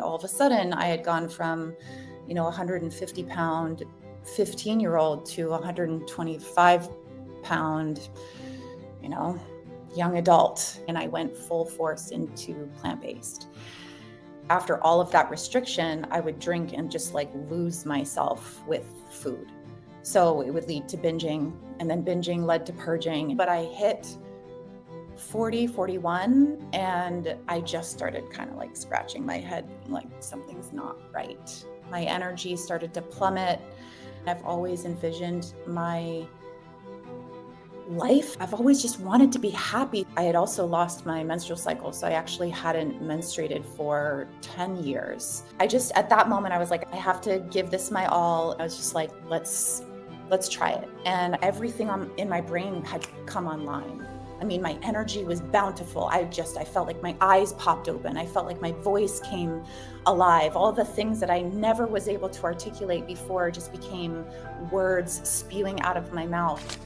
all of a sudden I had gone from, 150-pound 15-year-old to 125-pound, young adult. And I went full force into plant-based. After all of that restriction, I would drink and just lose myself with food. So it would lead to binging, and then binging led to purging. But I hit 40, 41, and I just started kind of scratching my head, like something's not right. My energy started to plummet. I've always envisioned my life. I've always just wanted to be happy. I had also lost my menstrual cycle, so I actually hadn't menstruated for 10 years. At that moment, I was like, I have to give this my all. I was just like, let's try it. And everything in my brain had come online. I mean, my energy was bountiful. I felt like my eyes popped open. I felt like my voice came alive. All the things that I never was able to articulate before just became words spewing out of my mouth.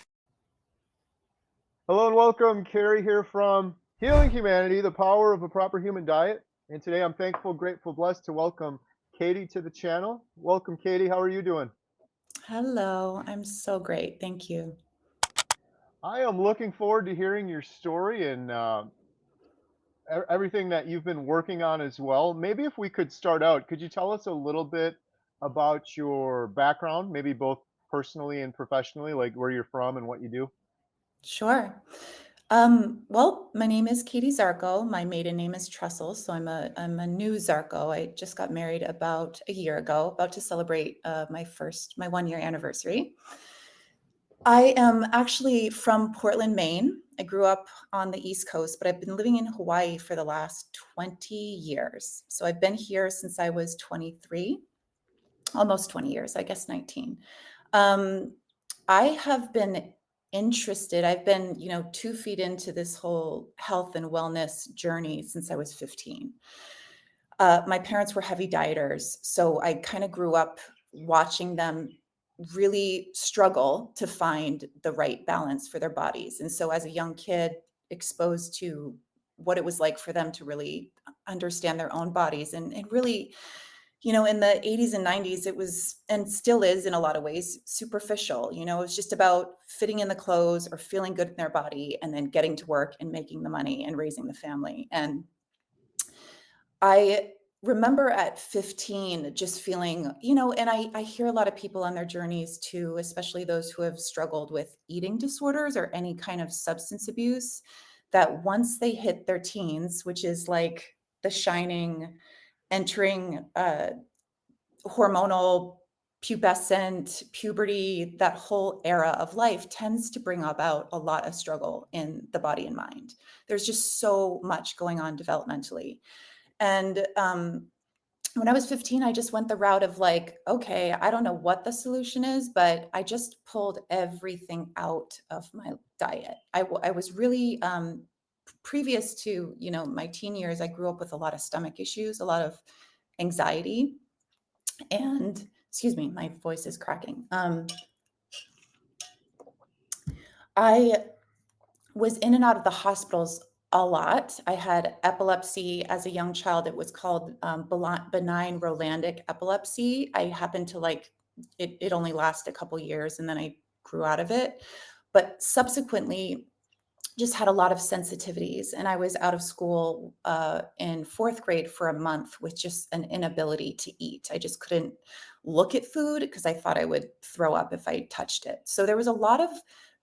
Hello and welcome, Carrie here from Healing Humanity, the power of a proper human diet. And today I'm thankful, grateful, blessed to welcome Katie to the channel. Welcome, Katie. How are you doing? Hello, I'm so great. Thank you. I am looking forward to hearing your story and everything that you've been working on as well. Maybe if we could start out, could you tell us a little bit about your background, maybe both personally and professionally, like where you're from and what you do? Sure. Well, my name is Katie Zarko. My maiden name is Trussell, so I'm a new Zarko. I just got married about a year ago, about to celebrate my 1-year anniversary. I am actually from Portland, Maine. I grew up on the East Coast, but I've been living in Hawaii for the last 20 years. So I've been here since I was 23, almost 20 years, I guess 19. I have been interested. I've been, 2 feet into this whole health and wellness journey since I was 15. My parents were heavy dieters, so I kind of grew up watching them really struggle to find the right balance for their bodies. And so as a young kid, exposed to what it was like for them to really understand their own bodies and really, in the 80s and 90s, it was, and still is in a lot of ways, superficial. It was just about fitting in the clothes or feeling good in their body and then getting to work and making the money and raising the family. And I remember at 15 just feeling, and I hear a lot of people on their journeys too, especially those who have struggled with eating disorders or any kind of substance abuse, that once they hit their teens, which is like the shining, entering hormonal, pubescent, puberty, that whole era of life tends to bring about a lot of struggle in the body and mind. There's just so much going on developmentally. And when I was 15, I just went the route of okay, I don't know what the solution is, but I just pulled everything out of my diet. I was really, previous to, my teen years, I grew up with a lot of stomach issues, a lot of anxiety, and excuse me, my voice is cracking. I was in and out of the hospitals a lot. I had epilepsy as a young child. It was called benign Rolandic epilepsy. I happened to it only lasted a couple years and then I grew out of it. But subsequently, just had a lot of sensitivities. And I was out of school in 4th grade for a month with just an inability to eat. I just couldn't look at food because I thought I would throw up if I touched it. So there was a lot of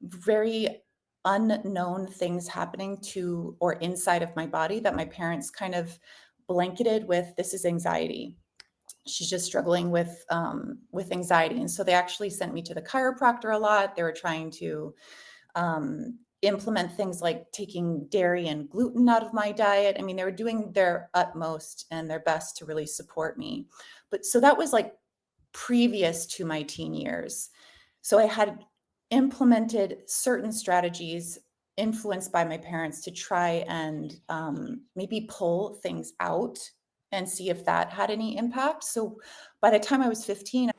very unknown things happening to or inside of my body that my parents kind of blanketed with, this is anxiety. She's just struggling with anxiety. And so they actually sent me to the chiropractor a lot. They were trying to implement things like taking dairy and gluten out of my diet. I mean, they were doing their utmost and their best to really support me. But so that was previous to my teen years. So I had implemented certain strategies influenced by my parents to try and maybe pull things out and see if that had any impact. So by the time I was 15,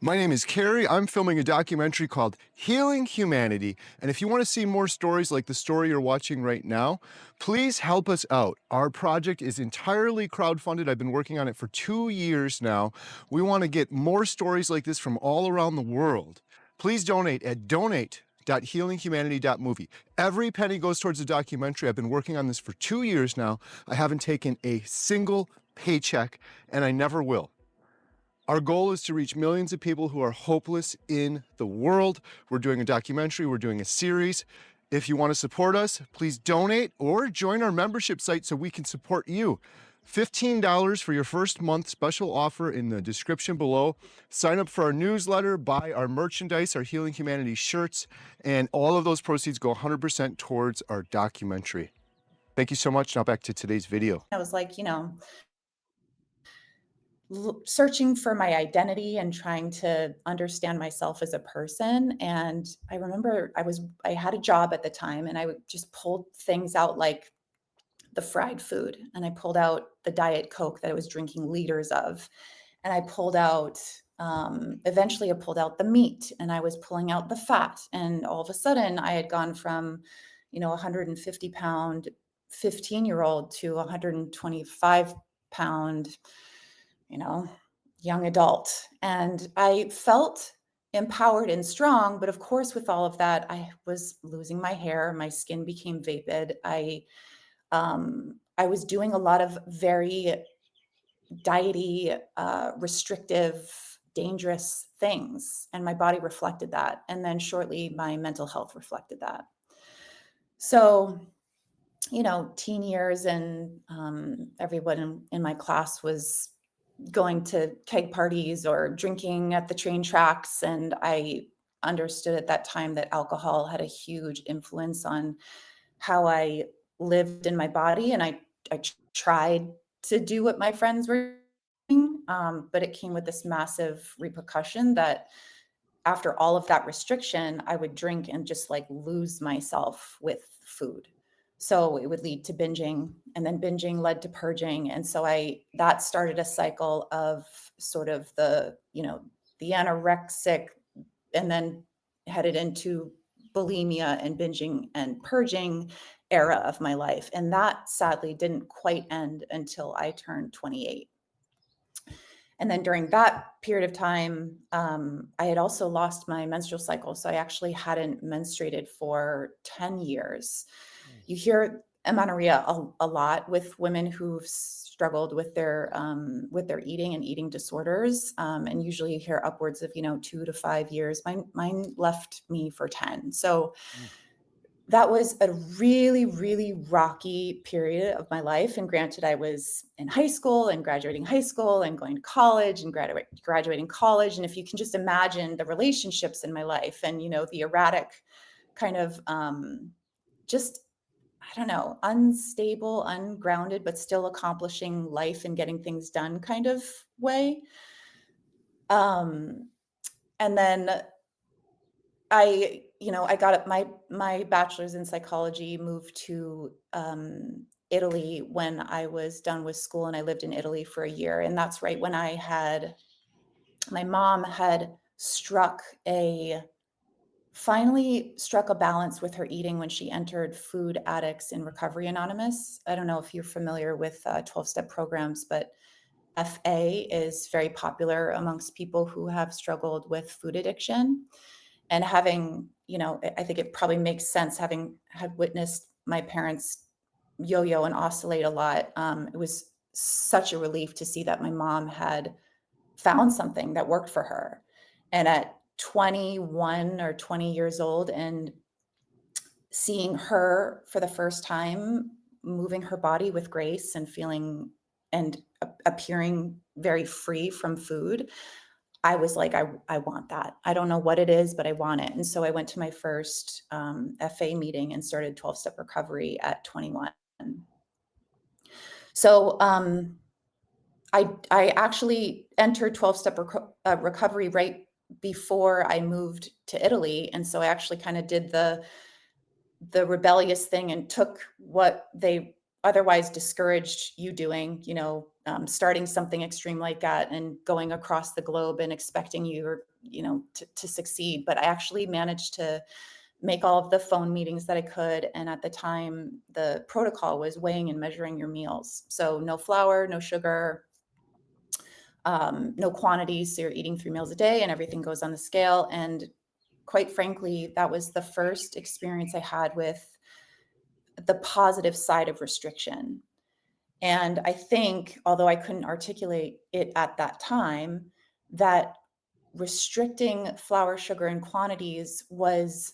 My name is Carrie. I'm filming a documentary called Healing Humanity. And if you want to see more stories like the story you're watching right now, please help us out. Our project is entirely crowdfunded. I've been working on it for 2 years now. We want to get more stories like this from all around the world. Please donate at donate.healinghumanity.movie. Every penny goes towards the documentary. I've been working on this for 2 years now. I haven't taken a single paycheck, and I never will. Our goal is to reach millions of people who are hopeless in the world. We're doing a documentary, we're doing a series. If you want to support us, please donate or join our membership site so we can support you. $15 for your first month, special offer in the description below. Sign up for our newsletter, buy our merchandise, our Healing Humanity shirts, and all of those proceeds go 100% towards our documentary. Thank you so much. Now back to today's video. I was like, searching for my identity and trying to understand myself as a person. And I remember I had a job at the time, and I would just pull things out like the fried food, and I pulled out the Diet Coke that I was drinking liters of, and I pulled out, eventually I pulled out the meat, and I was pulling out the fat, and all of a sudden I had gone from, 150-pound 15-year-old to 125-pound, you know, young adult. And I felt empowered and strong. But of course, with all of that, I was losing my hair. My skin became vapid. I was doing a lot of very diety, restrictive, dangerous things, and my body reflected that. And then shortly, my mental health reflected that. So, teen years, and everyone in my class was going to keg parties or drinking at the train tracks. And I understood at that time that alcohol had a huge influence on how I lived in my body. And I tried to do what my friends were doing, but it came with this massive repercussion that after all of that restriction, I would drink and just like lose myself with food. So it would lead to binging, and then binging led to purging. And so that started a cycle of sort of the anorexic, and then headed into bulimia and binging and purging era of my life. And that sadly didn't quite end until I turned 28. And then during that period of time, I had also lost my menstrual cycle. So I actually hadn't menstruated for 10 years. Mm. You hear amenorrhea a lot with women who've struggled with their eating and eating disorders. And usually you hear upwards of, 2 to 5 years. Mine left me for 10. So Mm. that was a really, really rocky period of my life. And granted, I was in high school and graduating high school and going to college and graduating college. And if you can just imagine the relationships in my life and, the erratic kind of just, I don't know, unstable, ungrounded, but still accomplishing life and getting things done kind of way. Um, and then I got up my bachelor's in psychology, moved to Italy when I was done with school, and I lived in Italy for a year. And that's right when my mom had finally struck a balance with her eating when she entered Food Addicts in Recovery Anonymous. I don't know if you're familiar with 12-step programs, but FA is very popular amongst people who have struggled with food addiction. And having, I think it probably makes sense, having had witnessed my parents yo-yo and oscillate a lot. It was such a relief to see that my mom had found something that worked for her. And at 21 or 20 years old, and seeing her for the first time moving her body with grace and feeling and appearing very free from food, I was like, I want that. I don't know what it is, but I want it. And so I went to my first FA meeting and started 12-step recovery at 21. So I actually entered 12-step recovery right before I moved to Italy. And so I actually kind of did the rebellious thing and took what they otherwise discouraged you doing, starting something extreme like that and going across the globe and expecting to succeed. But I actually managed to make all of the phone meetings that I could. And at the time, the protocol was weighing and measuring your meals. So no flour, no sugar, no quantities. So you're eating 3 meals a day and everything goes on the scale. And quite frankly, that was the first experience I had with the positive side of restriction. And I think, although I couldn't articulate it at that time, that restricting flour, sugar, and quantities was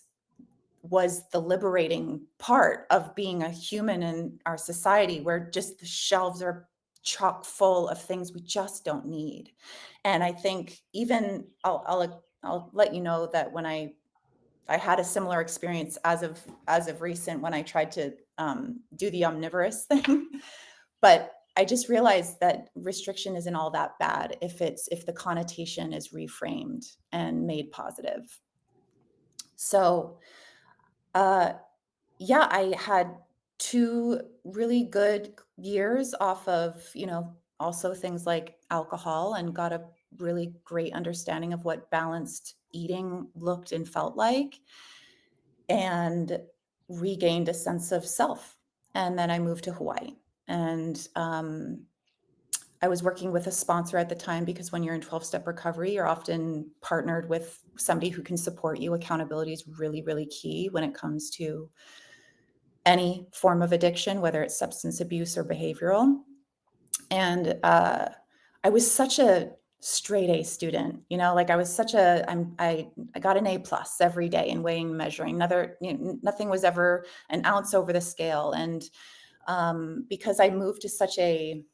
the liberating part of being a human in our society, where just the shelves are chock full of things we just don't need. And I think even I'll let you know that when I had a similar experience as of recent when I tried to do the omnivorous thing. But I just realized that restriction isn't all that bad if the connotation is reframed and made positive. So, uh, yeah, I had 2 really good years off of, also things like alcohol, and got a really great understanding of what balanced eating looked and felt like, and regained a sense of self. And then I moved to Hawaii. And I was working with a sponsor at the time, because when you're in 12-step recovery, you're often partnered with somebody who can support you. Accountability is really, really key when it comes to any form of addiction, whether it's substance abuse or behavioral. And I was such a straight A student, like I was such a, I got an A+ every day in weighing and measuring. Nothing was ever an ounce over the scale. And because I moved to such a,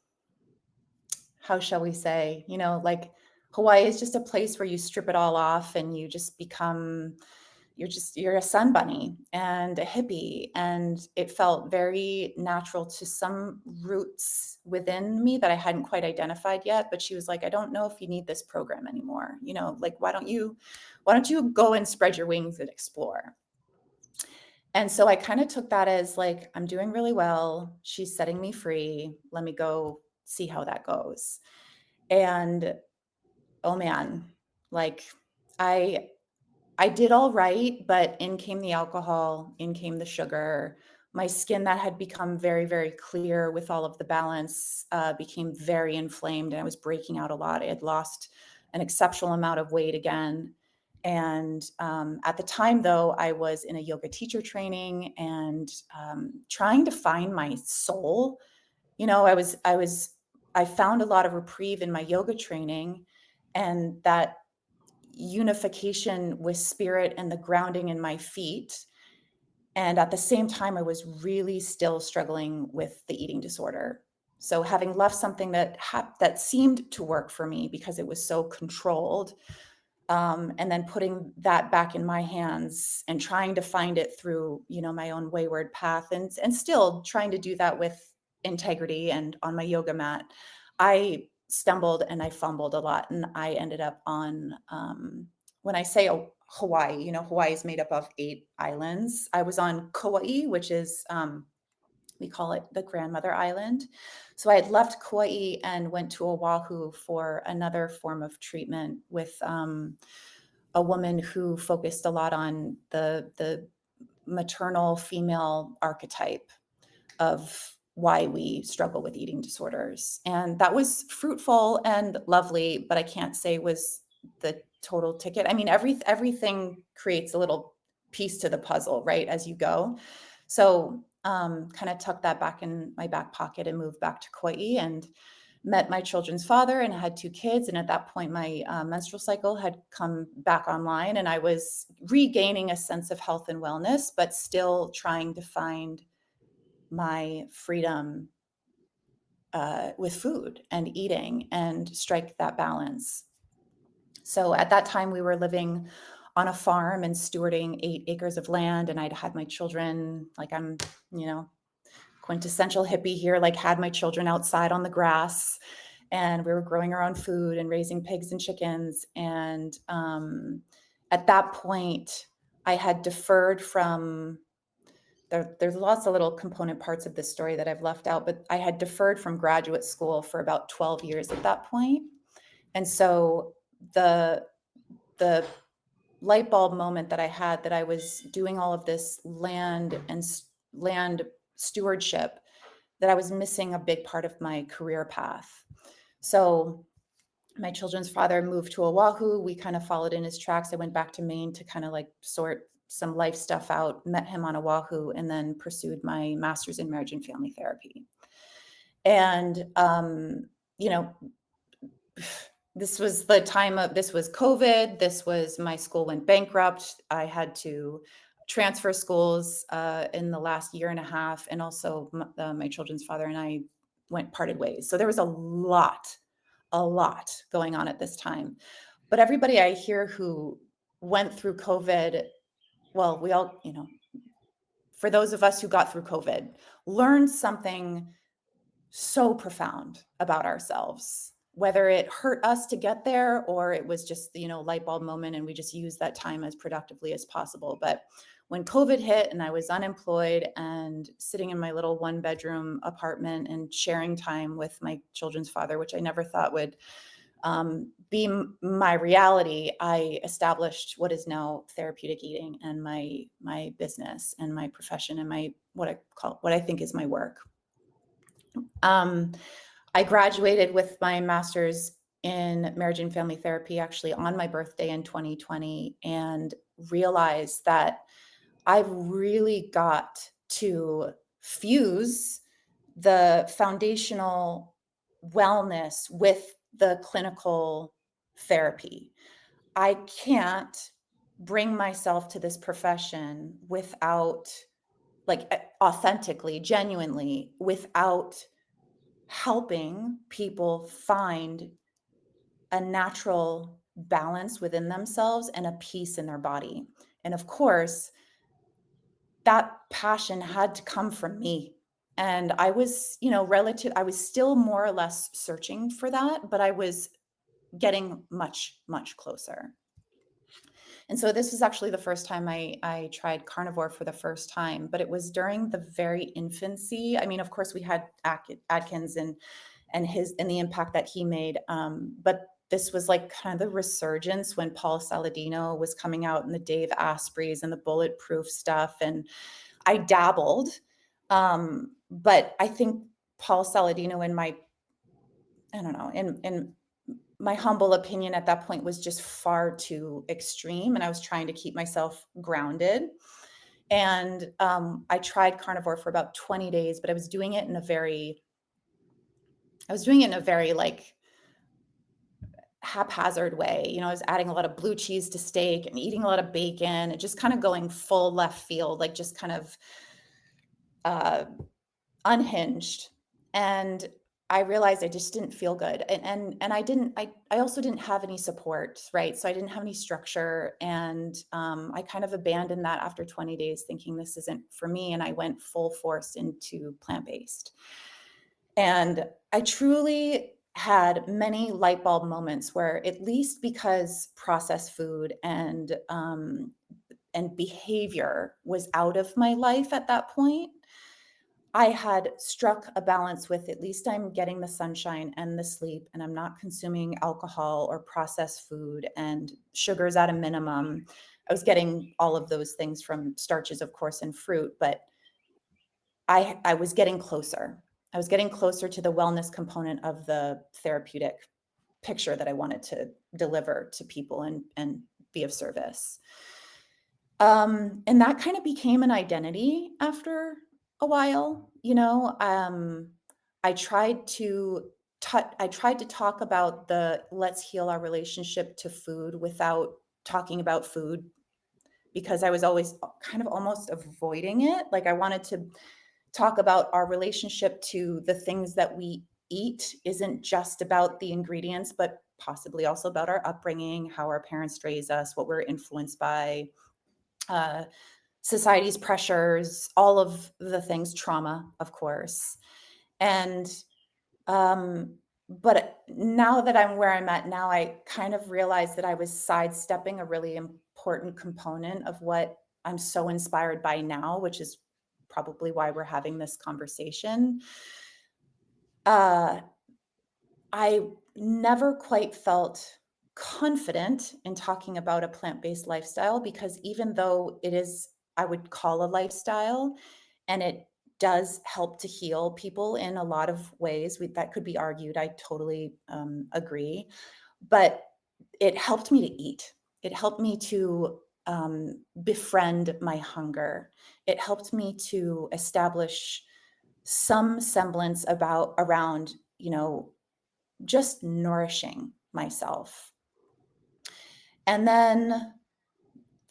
how shall we say, like Hawaii is just a place where you strip it all off and you just become, you're a sun bunny and a hippie. And it felt very natural to some roots within me that I hadn't quite identified yet. But she was like, I don't know if you need this program anymore. Like, why don't you go and spread your wings and explore? And so I kind of took that as like, I'm doing really well. She's setting me free. Let me go see how that goes. And oh man, like I I did all right, but in came the alcohol, in came the sugar. My skin that had become very, very clear with all of the balance became very inflamed, and I was breaking out a lot. I had lost an exceptional amount of weight again. And at the time, though, I was in a yoga teacher training and trying to find my soul. I found a lot of reprieve in my yoga training, and that unification with spirit and the grounding in my feet. And at the same time, I was really still struggling with the eating disorder. So having left something that seemed to work for me because it was so controlled, and then putting that back in my hands and trying to find it through, my own wayward path, and still trying to do that with integrity and on my yoga mat, I stumbled and I fumbled a lot, and I ended up on, when I say Hawaii, Hawaii is made up of 8 islands. I was on Kauai, which is, we call it the grandmother island. So I had left Kauai and went to Oahu for another form of treatment with a woman who focused a lot on the maternal female archetype of why we struggle with eating disorders. And that was fruitful and lovely, but I can't say was the total ticket. I mean, everything creates a little piece to the puzzle, right, as you go. So kind of tucked that back in my back pocket and moved back to Kauai and met my children's father and had 2 kids. And at that point, my menstrual cycle had come back online, and I was regaining a sense of health and wellness, but still trying to find my freedom with food and eating and strike that balance. So at that time, we were living on a farm and stewarding 8 acres of land, and I'd had my children, like I'm, quintessential hippie here, like had my children outside on the grass, and we were growing our own food and raising pigs and chickens. And at that point, I had deferred from there's lots of little component parts of this story that I've left out, but I had deferred from graduate school for about 12 years at that point. And so the the light bulb moment that I had, that I was doing all of this land stewardship, that I was missing a big part of my career path. So my children's father moved to Oahu. We kind of followed in his tracks. I went back to Maine to kind of like sort some life stuff out, met him on Oahu, and then pursued my master's in marriage and family therapy. And, you know, this was COVID. This was, my school went bankrupt. I had to transfer schools in the last year and a half. And also my children's father and I parted ways. So there was a lot going on at this time. But everybody I hear who went through COVID, well, we all, for those of us who got through COVID, learned something so profound about ourselves, whether it hurt us to get there or it was just, light bulb moment and we just used that time as productively as possible. But when COVID hit and I was unemployed and sitting in my little 1-bedroom apartment and sharing time with my children's father, which I never thought would be my reality, I established what is now therapeutic eating, and my business and my profession and what I think is my work. I graduated with my master's in marriage and family therapy actually on my birthday in 2020, and realized that I've really got to fuse the foundational wellness with the clinical therapy. I can't bring myself to this profession without, authentically, genuinely, without helping people find a natural balance within themselves and a peace in their body. And of course, that passion had to come from me. And I was, I was still more or less searching for that, but I was getting much, much closer. And so this was actually the first time I tried carnivore for the first time, but it was during the very infancy. I mean, of course, we had Atkins and the impact that he made. But this was like kind of the resurgence when Paul Saladino was coming out, and the Dave Aspreys and the bulletproof stuff. And I dabbled. But I think Paul Saladino, in my humble opinion at that point, was just far too extreme. And I was trying to keep myself grounded. And I tried carnivore for about 20 days, but I was doing it in a very like haphazard way. I was adding a lot of blue cheese to steak and eating a lot of bacon and just kind of going full left field, like just kind of unhinged. And I realized I just didn't feel good. And I also didn't have any support, right? So I didn't have any structure. And I kind of abandoned that after 20 days, thinking this isn't for me. And I went full force into plant-based. And I truly had many light bulb moments where, at least because processed food and behavior was out of my life at that point, I had struck a balance with, at least I'm getting the sunshine and the sleep, and I'm not consuming alcohol or processed food, and sugars at a minimum. I was getting all of those things from starches, of course, and fruit, but I was getting closer. I was getting closer to the wellness component of the therapeutic picture that I wanted to deliver to people and be of service. And that kind of became an identity after a while. I tried to talk about the let's heal our relationship to food without talking about food, because I was always kind of almost avoiding it. Like, I wanted to talk about our relationship to the things that we eat isn't just about the ingredients, but possibly also about our upbringing, how our parents raised us, what we're influenced by, society's pressures, all of the things, trauma, of course. And but now that I'm where I'm at now, I kind of realized that I was sidestepping a really important component of what I'm so inspired by now, which is probably why we're having this conversation. Uh, I never quite felt confident in talking about a plant-based lifestyle because even though it is, I would call a lifestyle, and it does help to heal people in a lot of ways, that could be argued. I totally agree. But it helped me to eat. It helped me to befriend my hunger. It helped me to establish some semblance about around, just nourishing myself. And then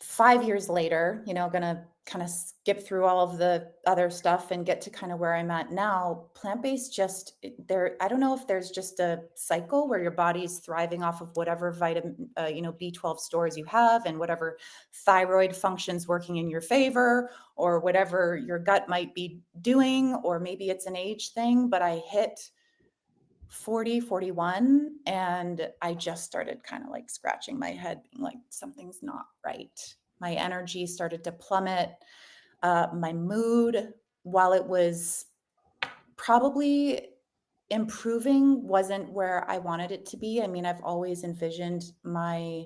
5 years later, gonna kinda skip through all of the other stuff and get to kinda where I'm at now. Plant-based just there I don't know if there's just a cycle where your body's thriving off of whatever vitamin B12 stores you have and whatever thyroid functions working in your favor or whatever your gut might be doing, or maybe it's an age thing, but I hit 40, 41, and I just started kinda, like, scratching my head being like, "Something's not right." My energy started to plummet. My mood, while it was probably improving, wasn't where I wanted it to be. I mean, I've always envisioned my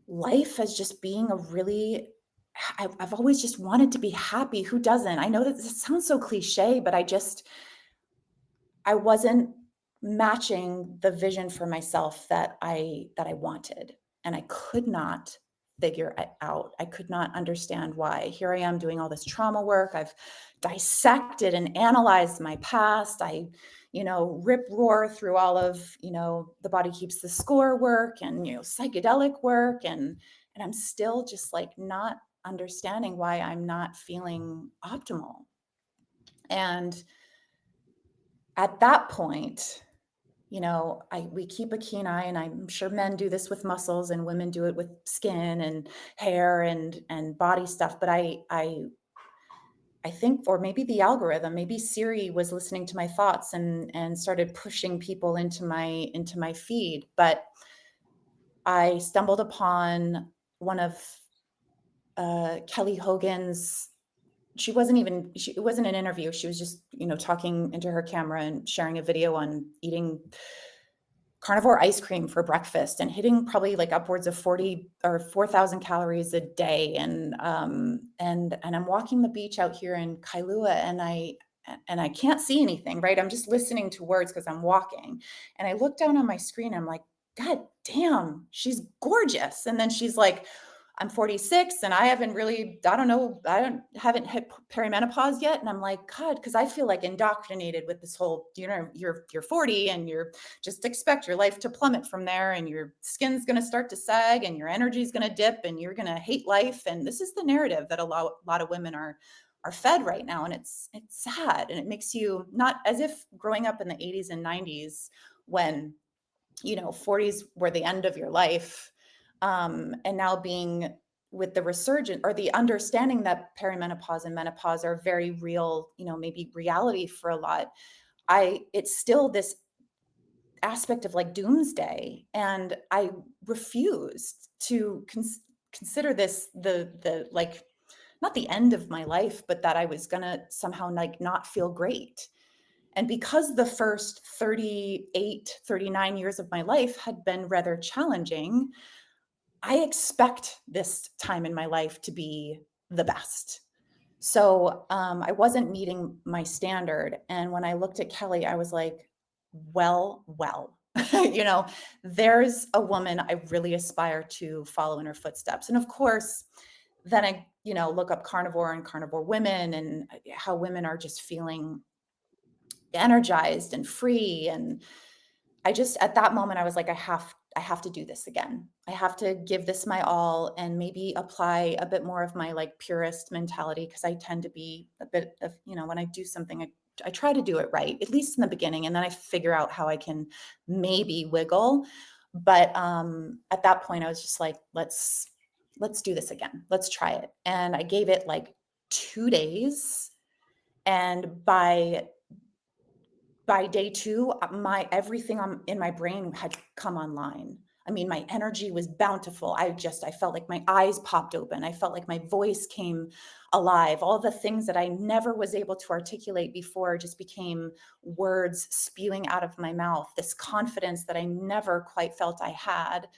life as just being a really I've always just wanted to be happy. Who doesn't? I know that this sounds so cliché, but I wasn't matching the vision for myself that I wanted, and I could not figure it out. I could not understand why. Here I am doing all this trauma work. I've dissected and analyzed my past. I, rip roar through all of, the body keeps the score work and, psychedelic work, and I'm still just like not understanding why I'm not feeling optimal. And at that point, we keep a keen eye, and I'm sure men do this with muscles and women do it with skin and hair and body stuff. But I think, or maybe the algorithm, maybe Siri was listening to my thoughts and started pushing people into my feed. But I stumbled upon one of Kelly Hogan's. It wasn't an interview. She was just, talking into her camera and sharing a video on eating carnivore ice cream for breakfast and hitting probably like upwards of 40 or 4,000 calories a day. And I'm walking the beach out here in Kailua, and I can't see anything, right? I'm just listening to words because I'm walking. And I look down on my screen, I'm like, God damn, she's gorgeous. And then she's like, I'm 46 and I haven't really, I don't know, haven't hit perimenopause yet. And I'm like, God, because I feel like indoctrinated with this whole, you're 40 and you're just expect your life to plummet from there, and your skin's going to start to sag and your energy's going to dip and you're going to hate life. And this is the narrative that a lot of women are fed right now. And it's sad. And it makes you, not as if growing up in the 80s and 90s when 40s were the end of your life, and now being with the resurgent or the understanding that perimenopause and menopause are very real, maybe reality for a lot. It's still this aspect of like doomsday, and I refused to consider this the like, not the end of my life, but that I was gonna somehow like not feel great. And because the first 38, 39 years of my life had been rather challenging, I expect this time in my life to be the best. So I wasn't meeting my standard. And when I looked at Kelly, I was like, well, there's a woman I really aspire to follow in her footsteps. And of course, then I, look up carnivore and carnivore women and how women are just feeling energized and free. And I just, at that moment, I was like, I have to do this again. I have to give this my all and maybe apply a bit more of my like purist mentality, because I tend to be a bit of, when I do something, I try to do it right, at least in the beginning, and then I figure out how I can maybe wiggle. But at that point, I was just like, let's do this again. Let's try it. And I gave it like 2 days, and by day two, my everything in my brain had come online. I mean, my energy was bountiful. I felt like my eyes popped open. I felt like my voice came alive. All the things that I never was able to articulate before just became words spewing out of my mouth. This confidence that I never quite felt I had.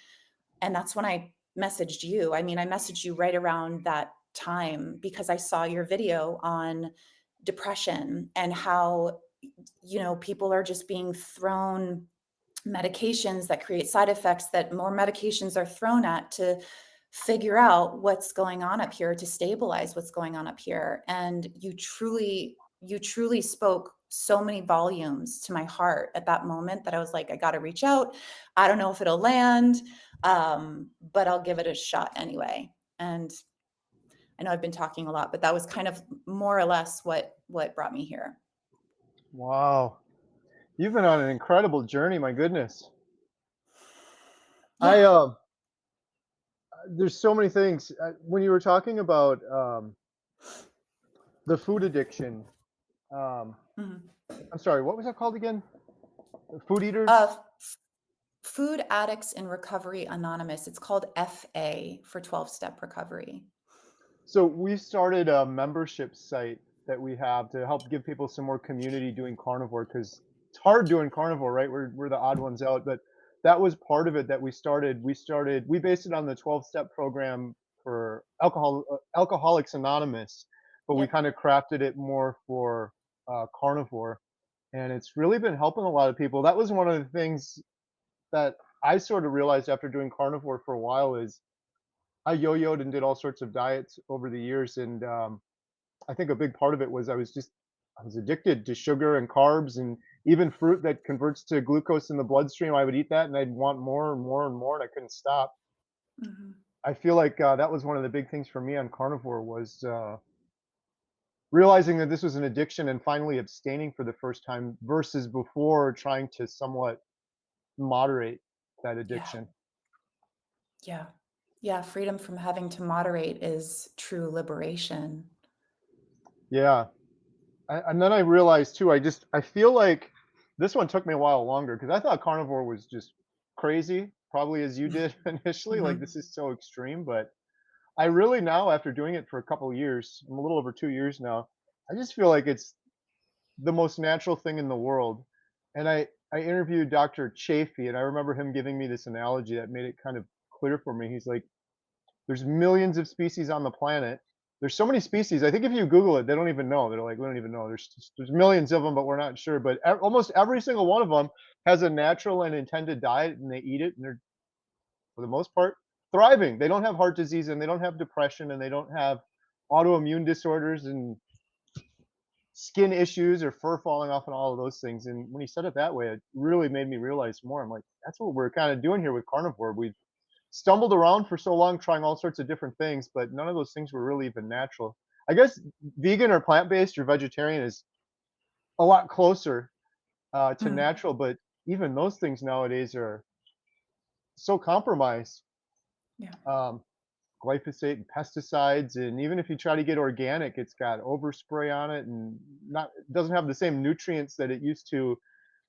And that's when I messaged you. I mean, I messaged you right around that time because I saw your video on depression and how, people are just being thrown medications that create side effects, that more medications are thrown at to figure out what's going on up here, to stabilize what's going on up here. And you truly spoke so many volumes to my heart at that moment that I was like, I got to reach out. I don't know if it'll land, but I'll give it a shot anyway. And I know I've been talking a lot, but that was kind of more or less what brought me here. Wow. You've been on an incredible journey, my goodness. I, Yeah. there's so many things. When you were talking about the food addiction, um, Mhm. I'm sorry, what was that called again? Food eaters? Uh, Food Addicts in Recovery Anonymous. It's called FA for 12-step recovery. So we started a membership site that we have to help give people some more community doing carnivore because it's hard doing carnivore, right? We're the odd ones out, but that was part of it that we started. We based it on the 12-step program for Alcoholics Anonymous, but we Yep. kind of crafted it more for carnivore, and it's really been helping a lot of people. That was one of the things that I sort of realized after doing carnivore for a while is I yo-yoed and did all sorts of diets over the years, and I think a big part of it was I was addicted to sugar and carbs and even fruit that converts to glucose in the bloodstream. I would eat that and I'd want more and more and more, and I couldn't stop. Mhm. I feel like that was one of the big things for me on carnivore was realizing that this was an addiction and finally abstaining for the first time versus before trying to somewhat moderate that Yeah. addiction. Yeah. Yeah. Freedom from having to moderate is true liberation. Yeah. And then I realized too, I feel like this one took me a while longer because I thought carnivore was just crazy, probably as you did initially. Like Mhm. this is so extreme, but I really now, after doing it for a couple years, I'm a little over 2 years now. I just feel like it's the most natural thing in the world. And I interviewed Dr. Chafee, and I remember him giving me this analogy that made it kind of clear for me. He's like, there's millions of species on the planet. There's so many species. I think if you Google it, they don't even know. They're like, we don't even know. There's millions of them, but we're not sure. But almost every single one of them has a natural and intended diet, and they eat it, and they're for the most part thriving. They don't have heart disease, and they don't have depression, and they don't have autoimmune disorders and skin issues or fur falling off and all of those things. And when he said it that way, it really made me realize more. I'm like, that's what we're kind of doing here with carnivore. We've stumbled around for so long trying all sorts of different things, but none of those things were really even natural. I guess vegan or plant-based or vegetarian is a lot closer to Mm. natural, but even those things nowadays are so compromised. Yeah. Um, Glyphosate and pesticides, and even if you try to get organic, it's got overspray on it and not it doesn't have the same nutrients that it used to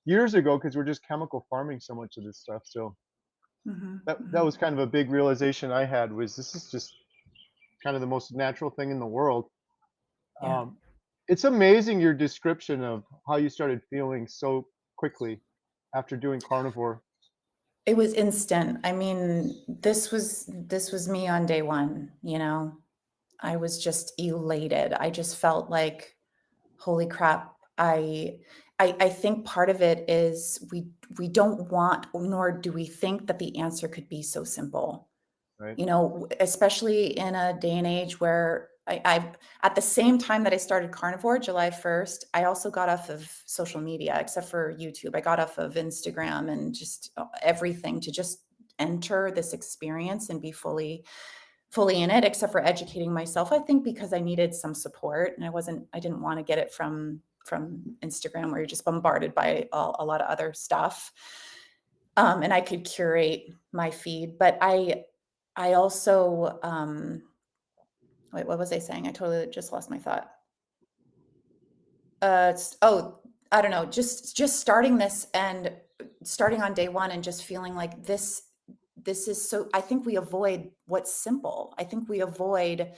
years ago because we're just chemical farming so much of this stuff. So Mhm. that Mhm. was kind of a big realization I had was this is just kind of the most natural thing in the world. Yeah. Um, it's amazing your description of how you started feeling so quickly after doing carnivore. It was instant. I mean, this was me on day 1. I was just elated. I just felt like, holy crap. I think part of it is we don't want, nor do we think that the answer could be so simple. Right? Especially in a day and age where I at the same time that I started carnivore, July 1st, I also got off of social media, except for YouTube. I got off of Instagram and just everything to just enter this experience and be fully in it, except for educating myself. I think because I needed some support and I didn't want to get it from Instagram where you're just bombarded by a lot of other stuff. And I could curate my feed, but I also, wait, what was I saying? I totally just lost my thought. Oh, I don't know, just starting this and starting on day 1 and just feeling like this is so I think we avoid what's simple. I think we avoid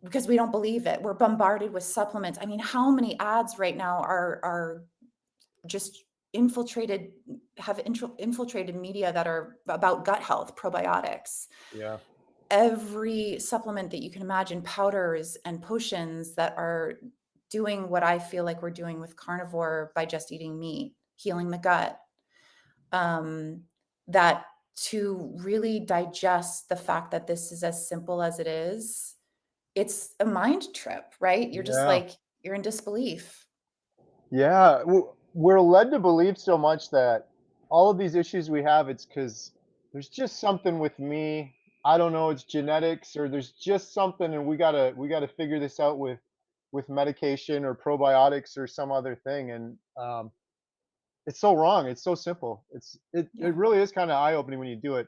because we don't believe it. We're bombarded with supplements. I mean, how many ads right now are just infiltrated have infiltrated media that are about gut health, probiotics. Yeah. Every supplement that you can imagine, powders and potions that are doing what I feel like we're doing with carnivore by just eating meat, healing the gut. Um, that to really digest the fact that this is as simple as it is, it's a mind trip, right? You're just Yeah. like, you're in disbelief. Yeah, we're led to believe so much that all of these issues we have, it's because there's just something with me. I don't know, it's genetics or there's just something, and we gotta figure this out with medication or probiotics or some other thing. And it's so wrong. It's so simple. It Yeah. really is kind of eye opening when you do it.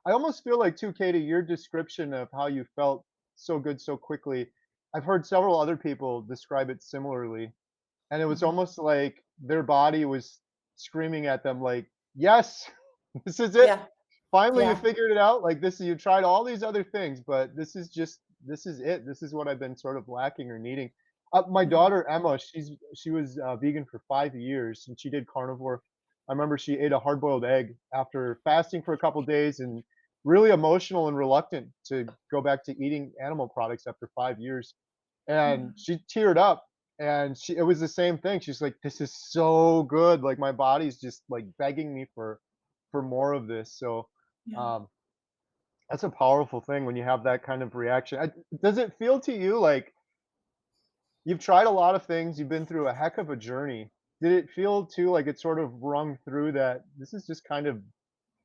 I almost feel like too, Katie, your description of how you felt so good so quickly. I've heard several other people describe it similarly, and it was Mhm. almost like their body was screaming at them like, "Yes, this is it. Yeah. Finally, you Yeah. figured it out. Like this is you tried all these other things, but this is it. This is what I've been sort of lacking or needing." My Mhm. daughter Emma, she was vegan for 5 years, and she did carnivore. I remember she ate a hard-boiled egg after fasting for a couple days, and really emotional and reluctant to go back to eating animal products after 5 years. And Mhm. she teared up, and it was the same thing. She's like, "This is so good. Like my body's just like begging me for more of this." So Yeah. um, that's a powerful thing when you have that kind of reaction. Does it feel to you like you've tried a lot of things, you've been through a heck of a journey? Did it feel too like it sort of rung through that this is just kind of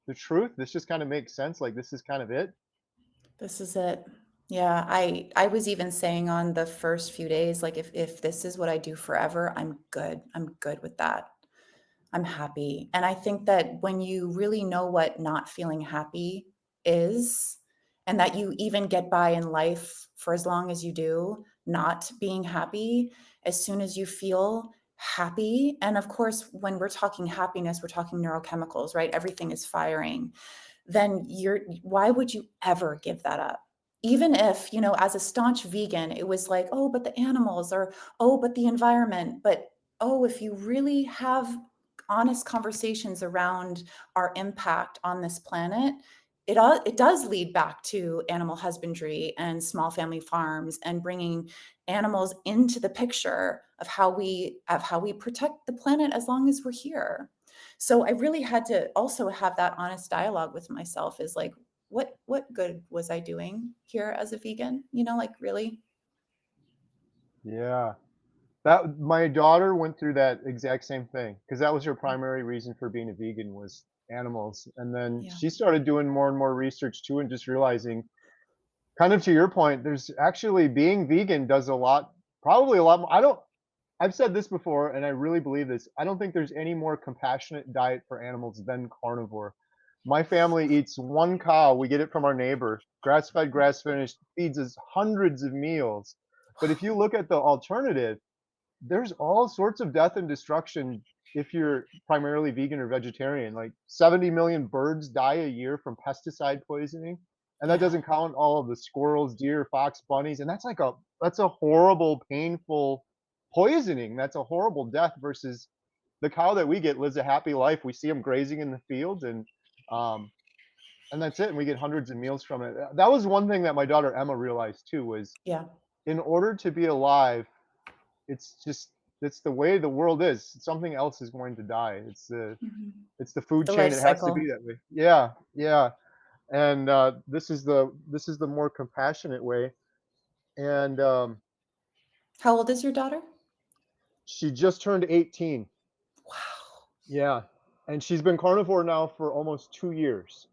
the truth? This just kind of makes sense. Like this is kind of it. This is it. Yeah, I was even saying on the first few days, like, if this is what I do forever, I'm good. I'm good with that. I'm happy. And I think that when you really know what not feeling happy is, and that you even get by in life for as long as you do, not being happy, as soon as you feel happy, and of course, when we're talking happiness, we're talking neurochemicals, right? Everything is firing. Then why would you ever give that up? Even if, as a staunch vegan, it was like, oh, but the animals, or oh, but the environment. But oh, if you really have honest conversations around our impact on this planet, it does lead back to animal husbandry and small family farms and bringing animals into the picture of how we protect the planet as long as we're here. So I really had to also have that honest dialogue with myself, is like, what good was I doing here as a vegan? Like, really? Yeah. That my daughter went through that exact same thing because that was her primary reason for being a vegan was animals. And then Yeah. she started doing more and more research too and just realizing, kind of to your point, there's actually being vegan does a lot, probably a lot more. I've said this before and I really believe this. I don't think there's any more compassionate diet for animals than carnivore. My family eats one cow, we get it from our neighbor, grass fed, grass finished, feeds us hundreds of meals. But if you look at the alternative, there's all sorts of death and destruction if you're primarily vegan or vegetarian. Like 70 million birds die a year from pesticide poisoning, and that Yeah. doesn't count all of the squirrels, deer, fox, bunnies, and that's a horrible, painful poisoning. That's a horrible death versus the cow that we get lives a happy life. We see them grazing in the fields, um, and that's it. And we get hundreds of meals from it. That was one thing that my daughter Emma realized too was Yeah. in order to be alive, it's just it's the way the world is. Something else is going to die. Mhm. It's the food The chain. life It has to be cycle. that way. Yeah, yeah. And this is the more compassionate way. And How old is your daughter? she just turned 18. Wow. Yeah, and she's been carnivore now for almost 2 years,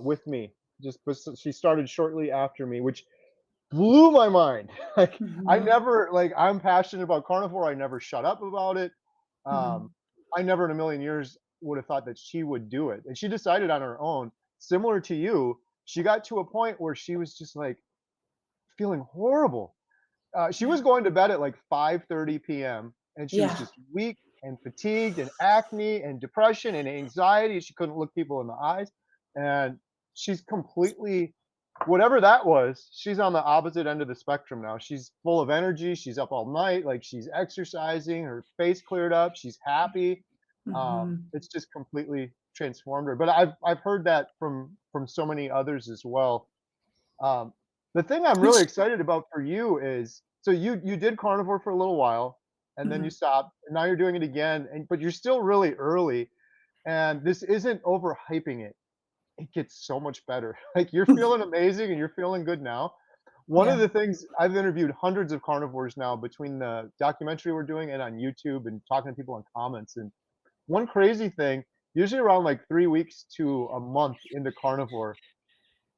with me. She started shortly after me, which blew my mind. Like Mhm. I'm passionate about carnivore. I never shut up about it. Um, Mhm. I never in a million years would have thought that she would do it. And she decided on her own, similar to you. She got to a point where she was just like feeling horrible. She Yeah. was going to bed at like 5:30 p.m. and she was Yeah. just weak and fatigued and acne and depression and anxiety. She couldn't look people in the eyes. and she's completely whatever that was, she's on the opposite end of the spectrum now. She's full of energy, she's up all night, like, she's exercising, her face cleared up, she's happy. Mhm. It's just completely transformed her, but I've heard that from so many others as well. Um, the thing I'm really Which excited about for you is so you did carnivore for a little while, and then you Mhm. stopped, and now you're doing it again, and but you're still really early, and this isn't overhyping it. It gets so much better. Like, you're feeling amazing and you're feeling good now. One of Yeah. the things I've interviewed hundreds of carnivores now between the documentary we're doing and on YouTube and talking to people in comments, and one crazy thing, usually around, like, 3 weeks to a month into carnivore,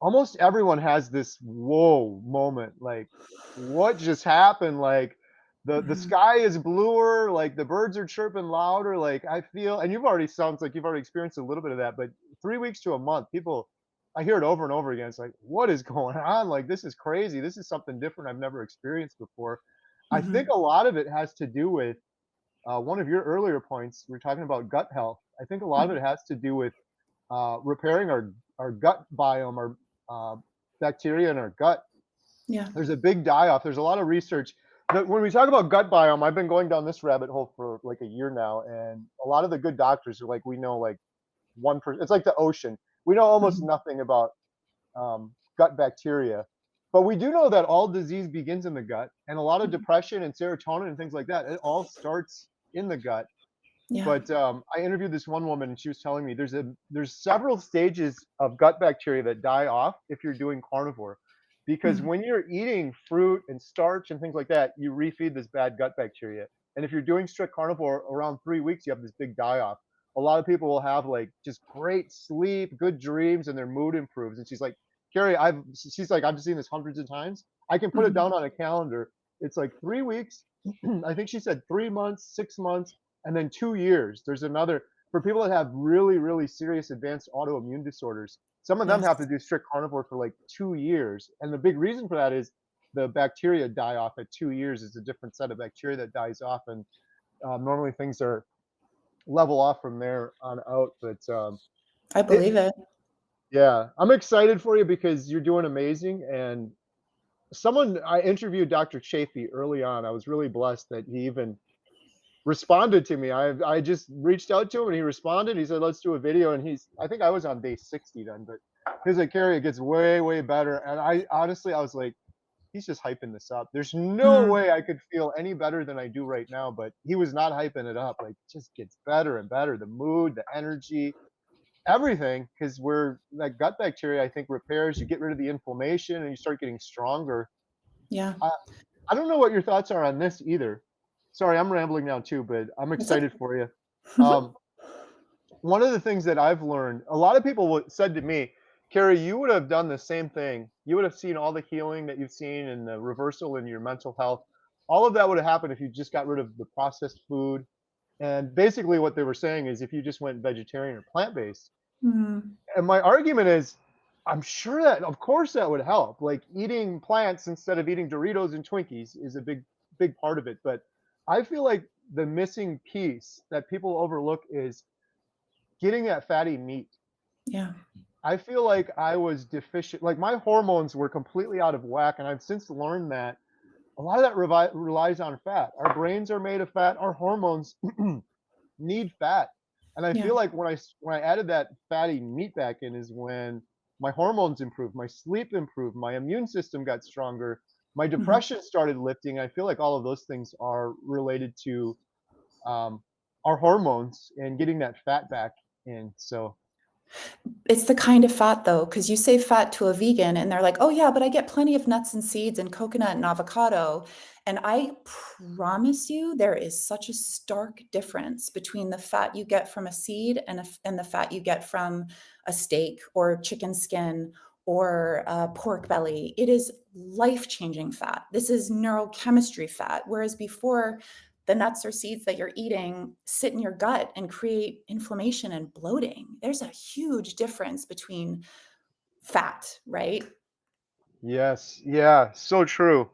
almost everyone has this whoa moment, like, what just happened? Like, the Mhm. sky is bluer, like the birds are chirping louder, like I feel and you've already sounds like you've already experienced a little bit of that, but 3 weeks to a month, people I hear it over and over again. It's like, what is going on? Like, this is crazy. This is something different I've never experienced before. I think Mhm. a lot of it has to do with one of your earlier points. We're talking about gut health. I think a lot of Mhm. it has to do with repairing our gut biome, our bacteria in our gut. Yeah. There's a big die off. There's a lot of research. That when we talk about gut biome, I've been going down this rabbit hole for like a year now, and a lot of the good doctors are like, we know like 1%. It's like the ocean. We know almost Mhm. nothing about gut bacteria, but we do know that all disease begins in the gut, and a lot of Mhm. depression and serotonin and things like that. It all starts in the gut. Yeah. But, I interviewed this one woman, and she was telling me there's several stages of gut bacteria that die off if you're doing carnivore, because Mhm. when you're eating fruit and starch and things like that, you refeed this bad gut bacteria, and if you're doing strict carnivore, around 3 weeks, you have this big die off. A lot of people will have, like, just great sleep, good dreams, and their mood improves, and she's like, "Carrie, she's like, "I've seen this hundreds of times. I can put it Mhm. down on a calendar. It's like 3 weeks." I think she said 3 months, 6 months, and then 2 years. There's another for people that have really, really serious advanced autoimmune disorders, some of them Yes. have to do strict carnivore for like 2 years, and the big reason for that is the bacteria die off at 2 years. It's a different set of bacteria that dies off, and, normally things are level off from there on out, but, I it believe it. yeah, I'm excited for you because you're doing amazing, and someone I interviewed Dr. Chafee early on. I was really blessed that he even responded to me. I just reached out to him and he responded. He said, "Let's do a video." And I think I was on day 60 then, but he's like, "Carrie, it gets way, way better." And I honestly, I was like, he's just hyping this up. There's no Mm. way I could feel any better than I do right now. But he was not hyping it up. Like, it just gets better and better. The mood, the energy, everything. Because we're that gut bacteria, I think, repairs. You get rid of the inflammation and you start getting stronger. Yeah. I, I don't know what your thoughts are on this either. Sorry, I'm rambling now too, but I'm It's okay. excited for you. Um, one of the things that I've learned, a lot of people said to me, Carrie, you would have done the same thing. You would have seen all the healing that you've seen and the reversal in your mental health. All of that would have happened if you just got rid of the processed food. And basically, what they were saying is if you just went vegetarian or plant based. Mm. And my argument is, I'm sure that, of course, that would help. Like eating plants instead of eating Doritos and Twinkies is a big, big part of it. But I feel like the missing piece that people overlook is getting that fatty meat. Yeah. I feel like I was deficient. Like my hormones were completely out of whack. And I've since learned that a lot of that relies on fat. Our brains are made of fat. Our hormones need fat. And I Yeah. feel like when I added that fatty meat back in is when my hormones improved, my sleep improved, my immune system got stronger, my Mhm. depression started lifting. I feel like all of those things are related to um, our hormones and getting that fat back in. So It's the kind of fat though, because you say fat to a vegan and they're like, "Oh yeah, but I get plenty of nuts and seeds and coconut and avocado." And I promise you there is such a stark difference between the fat you get from a seed and the fat you get from a steak or chicken skin or pork belly. It is life-changing fat. This is neurochemistry fat, whereas before the nuts or seeds that you're eating sit in your gut and create inflammation and bloating. There's a huge difference between fat, right? yes, yeah, so true.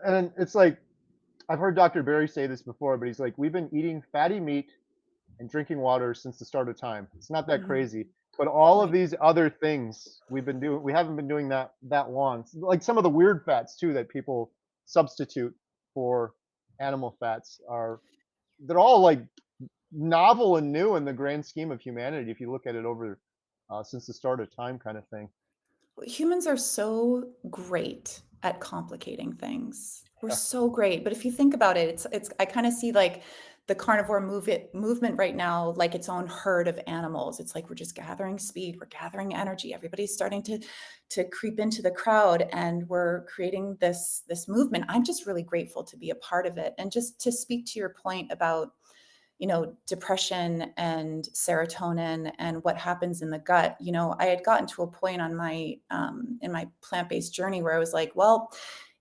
And it's like I've heard Dr. Barry say this before, but he's like, we've been eating fatty meat and drinking water since the start of time. It's not that Mhm. crazy. But all of Right. these other things we haven't been doing that long. Like some of the weird fats too that people substitute for animal fats are they're all like novel and new in the grand scheme of humanity if you look at it over since the start of time kind of thing. Humans are so great at complicating things. We're so great, but if you think about it, it's I kinda see, like, the carnivore movement right now like its own herd of animals. It's like we're just gathering speed, we're gathering energy, everybody's starting to creep into the crowd, and we're creating this movement. I'm just really grateful to be a part of it, and just to speak to your point about depression and serotonin and what happens in the gut. I had gotten to a point on my in my plant-based journey where I was like, well,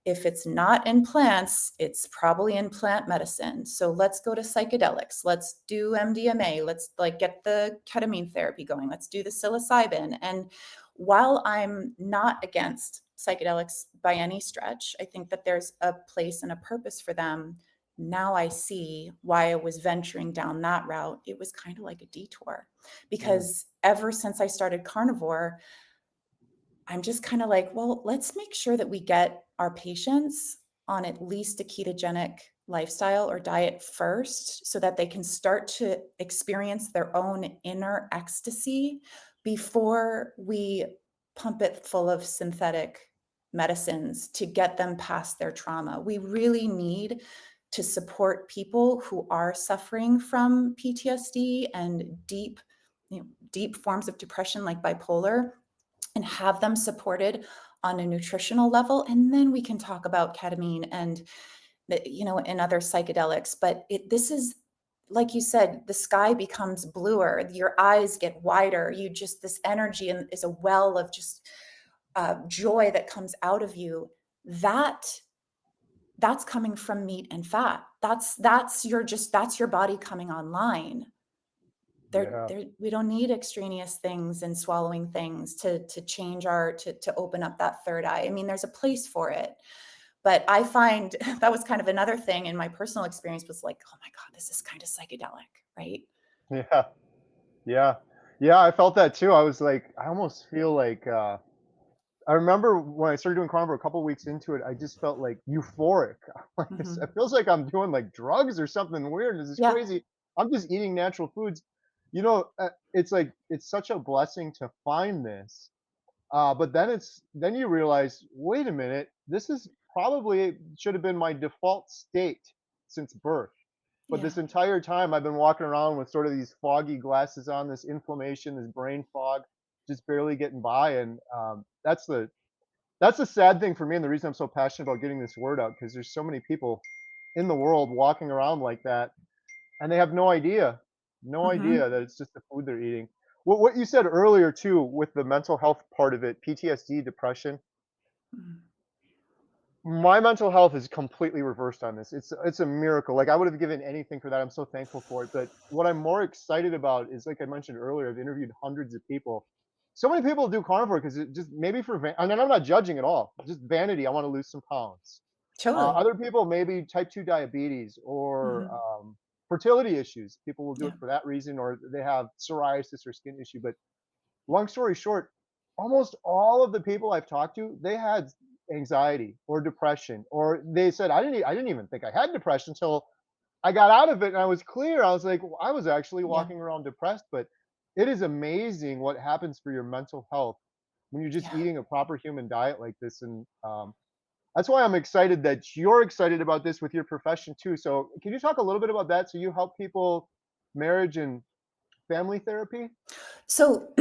if it's not in plants, it's probably in plant medicine. So let's go to psychedelics. Let's do MDMA. Let's like get the ketamine therapy going. Let's do the psilocybin. And while I'm not against psychedelics by any stretch, I think that there's a place and a purpose for them. Now I see why I was venturing down that route. It was kind of like a detour Mm, because ever since I started carnivore, I'm just kind of like, well, let's make sure that we get our patients on at least a ketogenic lifestyle or diet first so that they can start to experience their own inner ecstasy before we pump it full of synthetic medicines to get them past their trauma. We really need to support people who are suffering from PTSD and deep forms of depression like bipolar, and have them supported on a nutritional level, and then we can talk about ketamine and and other psychedelics. But this is, like you said, the sky becomes bluer, your eyes get wider, you just, this energy and is a well of just joy that comes out of you. That's coming from meat and fat. That's your body coming online. yeah. We don't need extraneous things and swallowing things to change to open up that third eye. I mean, there's a place for it. But I find that was kind of another thing in my personal experience was like, oh my God, this is kind of psychedelic, right? Yeah. Yeah. Yeah, I felt that too. I was like, I almost feel like I remember when I started doing carnivore a couple weeks into it, I just felt like euphoric. Like it Hmm. feels like I'm doing like drugs or something weird. This is Yeah. crazy. I'm just eating natural foods. It's like it's such a blessing to find this. But then you realize, wait a minute, this is probably should have been my default state since birth. But Yeah. this entire time I've been walking around with sort of these foggy glasses on, this inflammation, this brain fog, just barely getting by. And that's the sad thing for me, and the reason I'm so passionate about getting this word out because there's so many people in the world walking around like that, and they have no idea Hmm. that it's just the food they're eating. What you said earlier too, with the mental health part of it, PTSD, depression, my mental health is completely reversed on this. It's a miracle. Like I would have given anything for that. I'm so thankful for it. But what I'm more excited about is, like I mentioned earlier, I've interviewed hundreds of people. So many people do carnivore because it just maybe and I'm not judging at all. Just vanity. I want to lose some pounds. Totally. Other people maybe type 2 diabetes or Hmm. fertility issues. People will do Yeah. it for that reason, or they have psoriasis or skin issue. But long story short, almost all of the people I've talked to, they had anxiety or depression, or they said, I didn't even think I had depression until I got out of it and I was clear. I was like, well, I was actually Yeah. walking around depressed. But it is amazing what happens for your mental health when you're just Yeah. eating a proper human diet like this. And that's why I'm excited that you're excited about this with your profession too. So can you talk a little bit about that? So you help people marriage and family therapy? So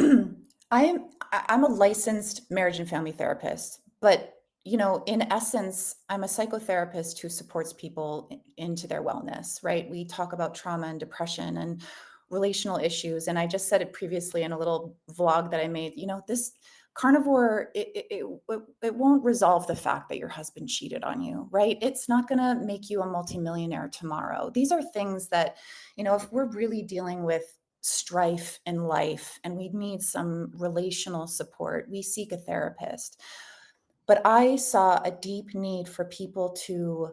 I'm a licensed marriage and family therapist, but in essence, I'm a psychotherapist who supports people into their wellness, right? We talk about trauma and depression and relational issues. And I just said it previously in a little vlog that I made, this carnivore, it won't resolve the fact that your husband cheated on you, right? It's not going to make you a multimillionaire tomorrow. These are things that, if we're really dealing with strife in life and we need some relational support, we seek a therapist. But I saw a deep need for people to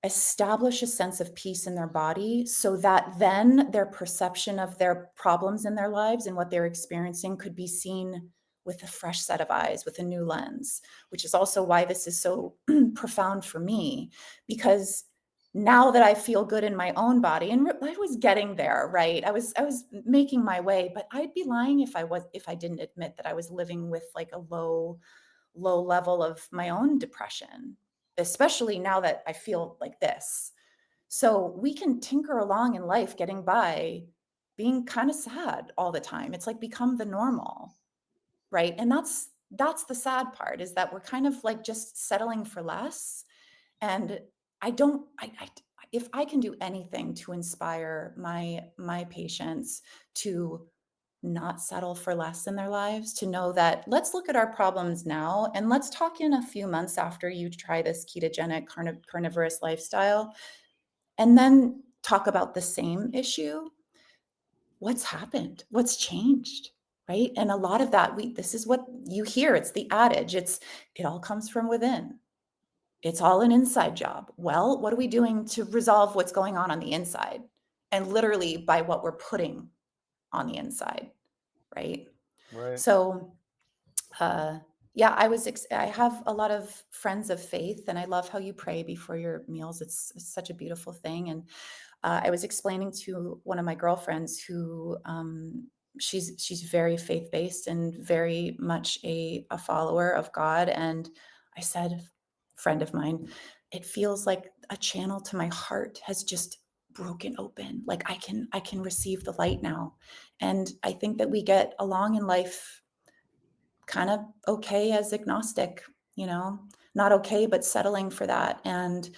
establish a sense of peace in their body so that then their perception of their problems in their lives and what they're experiencing could be seen with a fresh set of eyes, with a new lens, which is also why this is so profound for me, because now that I feel good in my own body, and I was getting there, right? I was making my way, but I'd be lying if I didn't admit that I was living with like a low level of my own depression, especially now that I feel like this. So we can tinker along in life getting by being kind of sad all the time. It's like become the normal, right? And that's the sad part, is that we're kind of like just settling for less. And I don't I if I can do anything to inspire my patients to not settle for less in their lives, to know that let's look at our problems now and let's talk in a few months after you try this ketogenic carnivorous lifestyle, and then talk about the same issue. What's happened? What's changed? Right? And a lot of that, this is what you hear. It's the adage. It all comes from within. It's all an inside job. Well, what are we doing to resolve what's going on the inside? And literally by what we're putting on the inside, right? Right. So, yeah, I have a lot of friends of faith, and I love how you pray before your meals. It's such a beautiful thing. And I was explaining to one of my girlfriends who she's very faith based and very much a follower of God. And I said, friend of mine, it feels like a channel to my heart has just broken open. Like I can receive the light now. And I think that we get along in life kind of okay as agnostic, not okay, but settling for that. And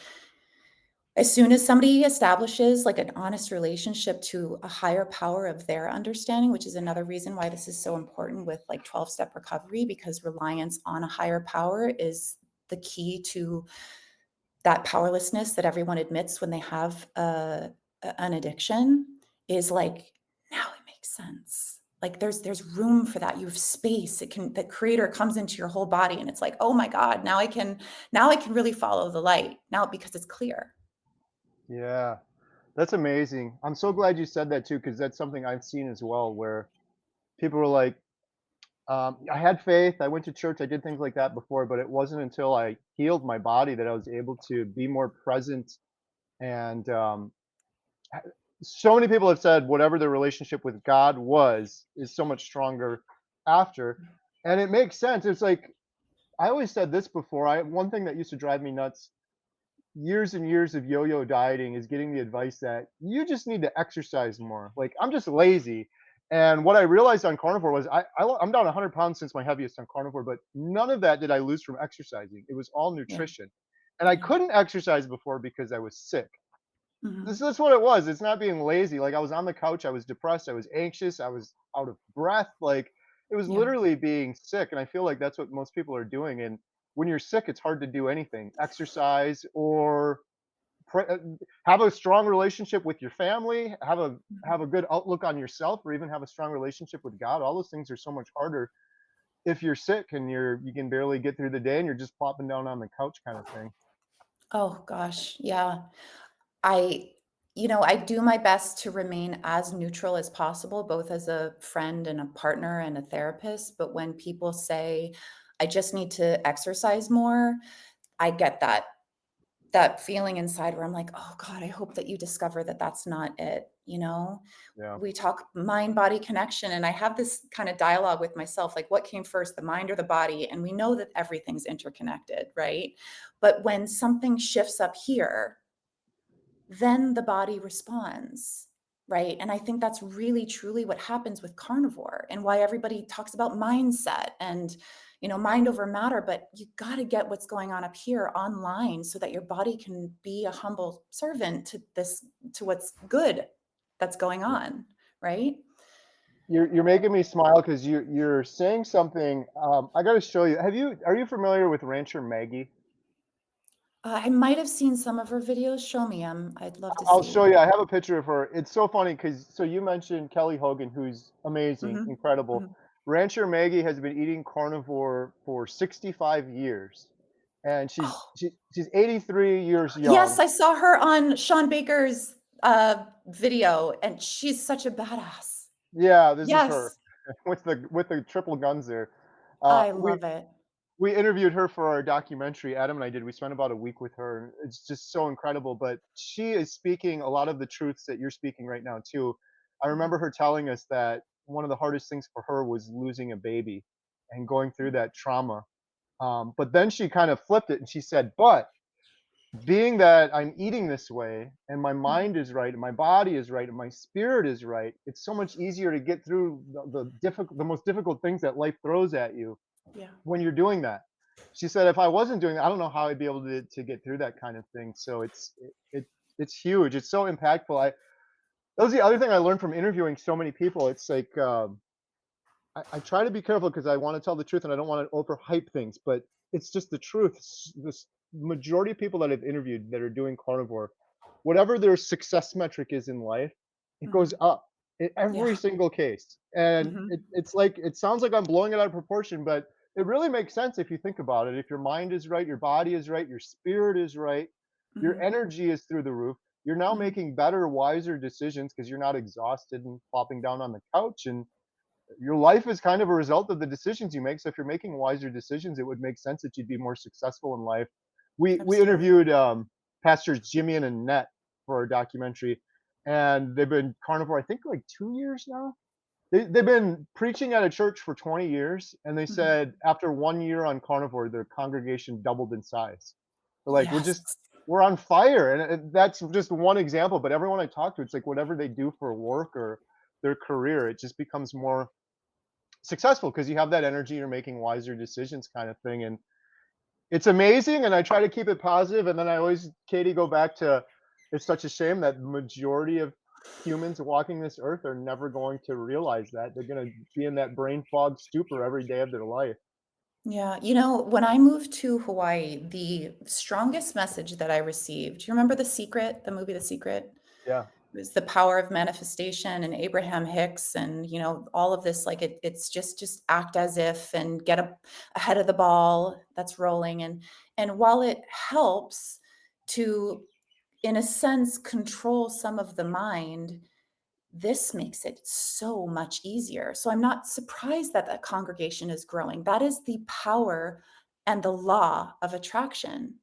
as soon as somebody establishes like an honest relationship to a higher power of their understanding, which is another reason why this is so important with like 12-step recovery, because reliance on a higher power is the key to that powerlessness that everyone admits when they have an addiction, is like, now it makes sense. Like there's room for that. You have space. The creator comes into your whole body and it's like, oh my God, now I can really follow the light now because it's clear. Yeah. That's amazing. I'm so glad you said that too, because that's something I've seen as well, where people were like, I had faith, I went to church, I did things like that before, but it wasn't until I healed my body that I was able to be more present. And so many people have said whatever their relationship with God was is so much stronger after. And it makes sense. It's like, I always said this before. One thing that used to drive me nuts years and years of yo-yo dieting is getting the advice that you just need to exercise more. Like, I'm just lazy. And what I realized on carnivore was I'm down 100 pounds since my heaviest on carnivore, but none of that did I lose from exercising. It was all Yeah. nutrition. And I Yeah. couldn't exercise before because I was sick. Mhm. That's what it was. It's not being lazy. Like, I was on the couch, I was depressed, I was anxious, I was out of breath. Like, it was Yeah. literally being sick. And I feel like that's what most people are doing. And when you're sick, it's hard to do anything, exercise or pray, have a strong relationship with your family, have Mhm. a good outlook on yourself, or even have a strong relationship with God. All those things are so much harder if you're sick and you can barely get through the day and you're just plopping down on the couch kind of thing. Oh gosh, yeah. I I do my best to remain as neutral as possible, both as a friend and a partner and a therapist. But when people say, I just need to exercise more, I get that feeling inside where I'm like, oh God, I hope that you discover that that's not it. Yeah. We talk mind body connection, and I have this kind of dialogue with myself, like, what came first, the mind or the body? And we know that everything's interconnected, right? But when something shifts up here, then the body responds, right? And I think that's really truly what happens with carnivore, and why everybody talks about mindset and mind over matter. But you got to get what's going on up here online so that your body can be a humble servant to what's good that's going Yeah. on, right? You're making me smile because you're saying something. I got to show you. Are you familiar with Rancher Maggie? I might have seen some of her videos. Show me. I'd love to I'll show see. you. I have a picture of her. It's so funny because you mentioned Kelly Hogan, who's amazing, Hmm. incredible. Hmm. Rancher Maggie has been eating carnivore for 65 years, and Oh, she's 83 years yes, young. I saw her on Sean Baker's, video, and she's such a badass. Yeah, this is her Yes, with the triple guns there. I We love it. interviewed her for our documentary. Adam and I did. We spent about a week with her, and it's just so incredible. But she is speaking a lot of the truths that you're speaking right now too. I remember Mhm, her telling us that one of the hardest things for her was losing a baby and going through mm, that trauma. But then she kind of flipped it and she said, "But being that I'm eating this way and my mhm. mind is right and my body is right and my spirit is right, it's so much easier to get through the most difficult things that life throws at you Yeah, when you're doing that." She said, "If I wasn't doing that, I don't know how I'd be able to get through that kind of thing." So it's huge. It's so impactful. That was the other thing I learned from interviewing so many people. It's like I try to be careful because I want to tell the truth and I don't want to overhype things, but it's just the truth. This majority of people that I've interviewed that are doing carnivore, whatever their success metric is in life, it goes mhm, up in every yeah, single case. And mhm, it's like it sounds like I'm blowing it out of proportion, but it really makes sense if you think about it. If your mind is right, your body is right, your spirit is right, your mhm, energy is through the roof. You're now mhm, making better, wiser decisions because you're not exhausted and plopping down on the couch, and your life is kind of a result of the decisions you make. So if you're making wiser decisions, it would make sense that you'd be more successful in life. We absolutely. interviewed pastors Jimmy and Annette for our documentary, and they've been carnivore I think like 2 years now. They've been preaching at a church for 20 years, and they Mhm. said after 1 year on carnivore, their congregation doubled in size. They're like, Yes. we're on fire, and that's just one example. But everyone I talk to, it's like whatever they do for work or their career, it just becomes more successful because you have that energy, you're making wiser decisions kind of thing. And it's amazing. And I try to keep it positive. And then I always, Katie, go back to it's such a shame that the majority of humans walking this earth are never going to realize that. They're going to be in that brain fog stupor every day of their life. Yeah, when I moved to Hawaii, the strongest message that I received, do you remember The Secret, the movie The Secret? Yeah. It was the power of manifestation and Abraham Hicks and, all of this, like it's just act as if and get up ahead of the ball that's rolling. And while it helps to, in a sense, control some of the mind, this makes it so much easier. So I'm not surprised that that congregation is growing. That is the power and the law of attraction,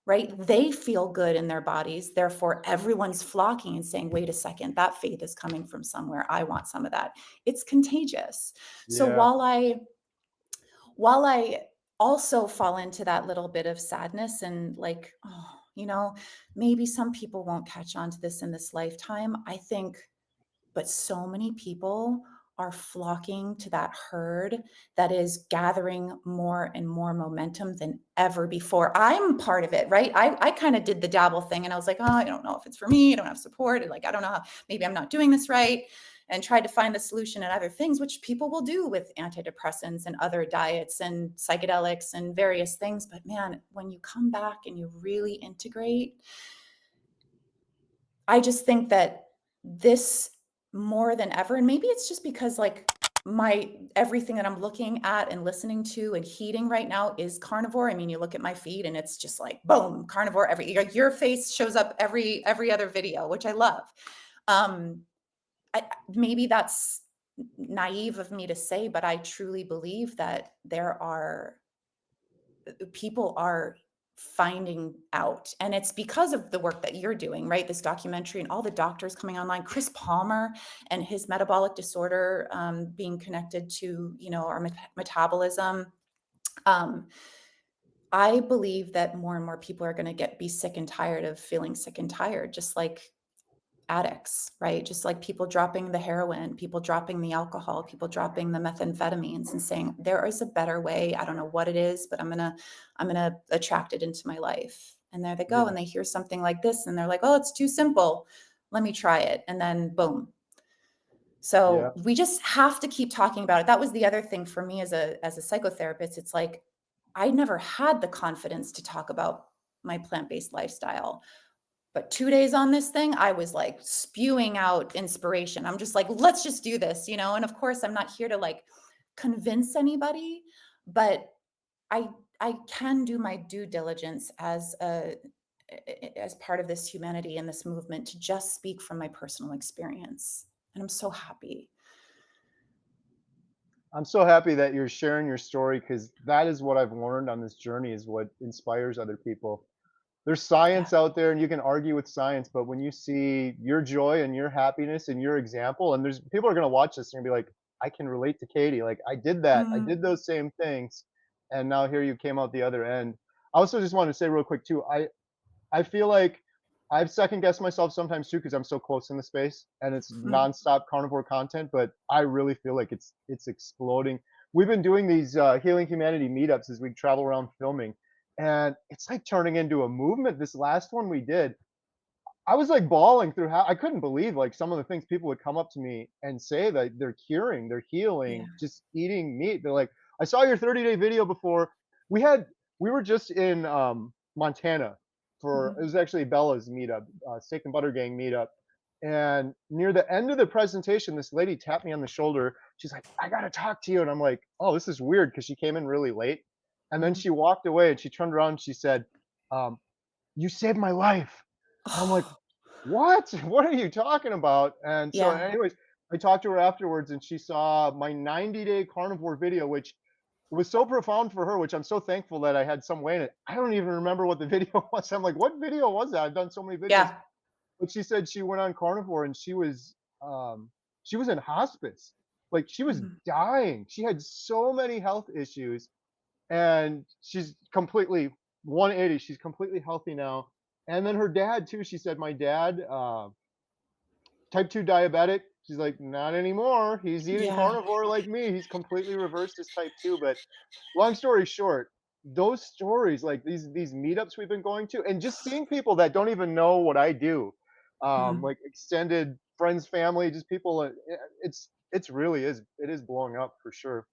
right? They feel good in their bodies. Therefore, everyone's flocking and saying, wait a second, that faith is coming from somewhere. I want some of that. It's contagious. So Yeah. while I also fall into that little bit of sadness and like, oh, maybe some people won't catch on to this in this lifetime. I think but so many people are flocking to that herd that is gathering more and more momentum than ever before. I'm part of it, right? I kind of did the dabble thing and I was like, oh, I don't know if it's for me. I don't have support. And like, I don't know how, maybe I'm not doing this right. And tried to find the solution in other things, which people will do with antidepressants and other diets and psychedelics and various things. But man, when you come back and you really integrate, I just think that this more than ever, and maybe it's just because like my everything that I'm looking at and listening to and heeding right now is carnivore. I mean, you look at my feed and it's just like boom, carnivore every like your face shows up every other video, which I love. Um maybe that's naive of me to say, but I truly believe that there are people are finding out, and it's because of the work that you're doing, right? This documentary and all the doctors coming online, Chris Palmer and his metabolic disorder, being connected to our metabolism. um, I believe that more and more people are going to be sick and tired of feeling sick and tired, just like addicts, right? Just like people dropping the heroin, people dropping the alcohol, people dropping the methamphetamines and saying there is a better way. I don't know what it is, but I'm going to attract it into my life. And there they go Yeah. and they hear something like this and they're like, "Oh, it's too simple. Let me try it." And then boom. Yeah. So we just have to keep talking about it. That was the other thing for me as a psychotherapist. It's like I never had the confidence to talk about my plant-based lifestyle, but 2 days on this thing, I was, like, spewing out inspiration. I'm just like, "Let's just do this," and of course, I'm not here to, like, convince anybody, but I I can do my due diligence as as part of this humanity and this movement to just speak from my personal experience. And I'm so happy. I'm so happy that you're sharing your story because that is what I've learned on this journey is what inspires other people. There's Yeah. science out there and you can argue with science, but when you see your joy and your happiness and your example, and there's people are gonna watch this and be like, I can relate to Katie. Like I did that. I Mm, did those same things. And now here you came out the other end. I also just want to say real quick too, I feel like I've second guessed myself sometimes too because I'm so close in the space and it's mm, nonstop carnivore content, but I really feel like it's exploding. We've been doing these healing humanity meetups as we travel around filming, and it's like turning into a movement. This last one we did, I was like bawling through how I couldn't believe like some of the things people would come up to me and say that they're curing, they're yeah. healing, just eating meat. They're like, I saw your 30-day video before. We had we were just in Montana for it Mhm. was actually Bella's meetup, steak and butter gang meetup. And near the end of the presentation, this lady tapped me on the shoulder. She's like, I gotta talk to you. And I'm like, oh, this is weird because she came in really late. And then Mhm. she walked away and she turned around and she said, um, you saved my life. And I'm like, Oh, "What? What are you talking about?" And so yeah. anyways, I talked to her afterwards and she saw my 90-day carnivore video, which was so profound for her, which I'm so thankful that I had some way in it. I don't even remember what the video was. I'm like, "What video was that?" I've done so many videos. Yeah. But she said she went on carnivore and she was in hospice. Like she was Mhm. dying. She had so many health issues and she's completely 180. She's completely healthy now. And then her dad too. She said, "My dad, type 2 diabetic." She's like, "Not anymore. He's eating Yeah. carnivore like me. He's completely reversed his type 2." But long story short, those stories, like these meetups we've been going to, and just seeing people that don't even know what I do, Mhm. like extended friends, family, just people. It's really is it is blowing up for sure.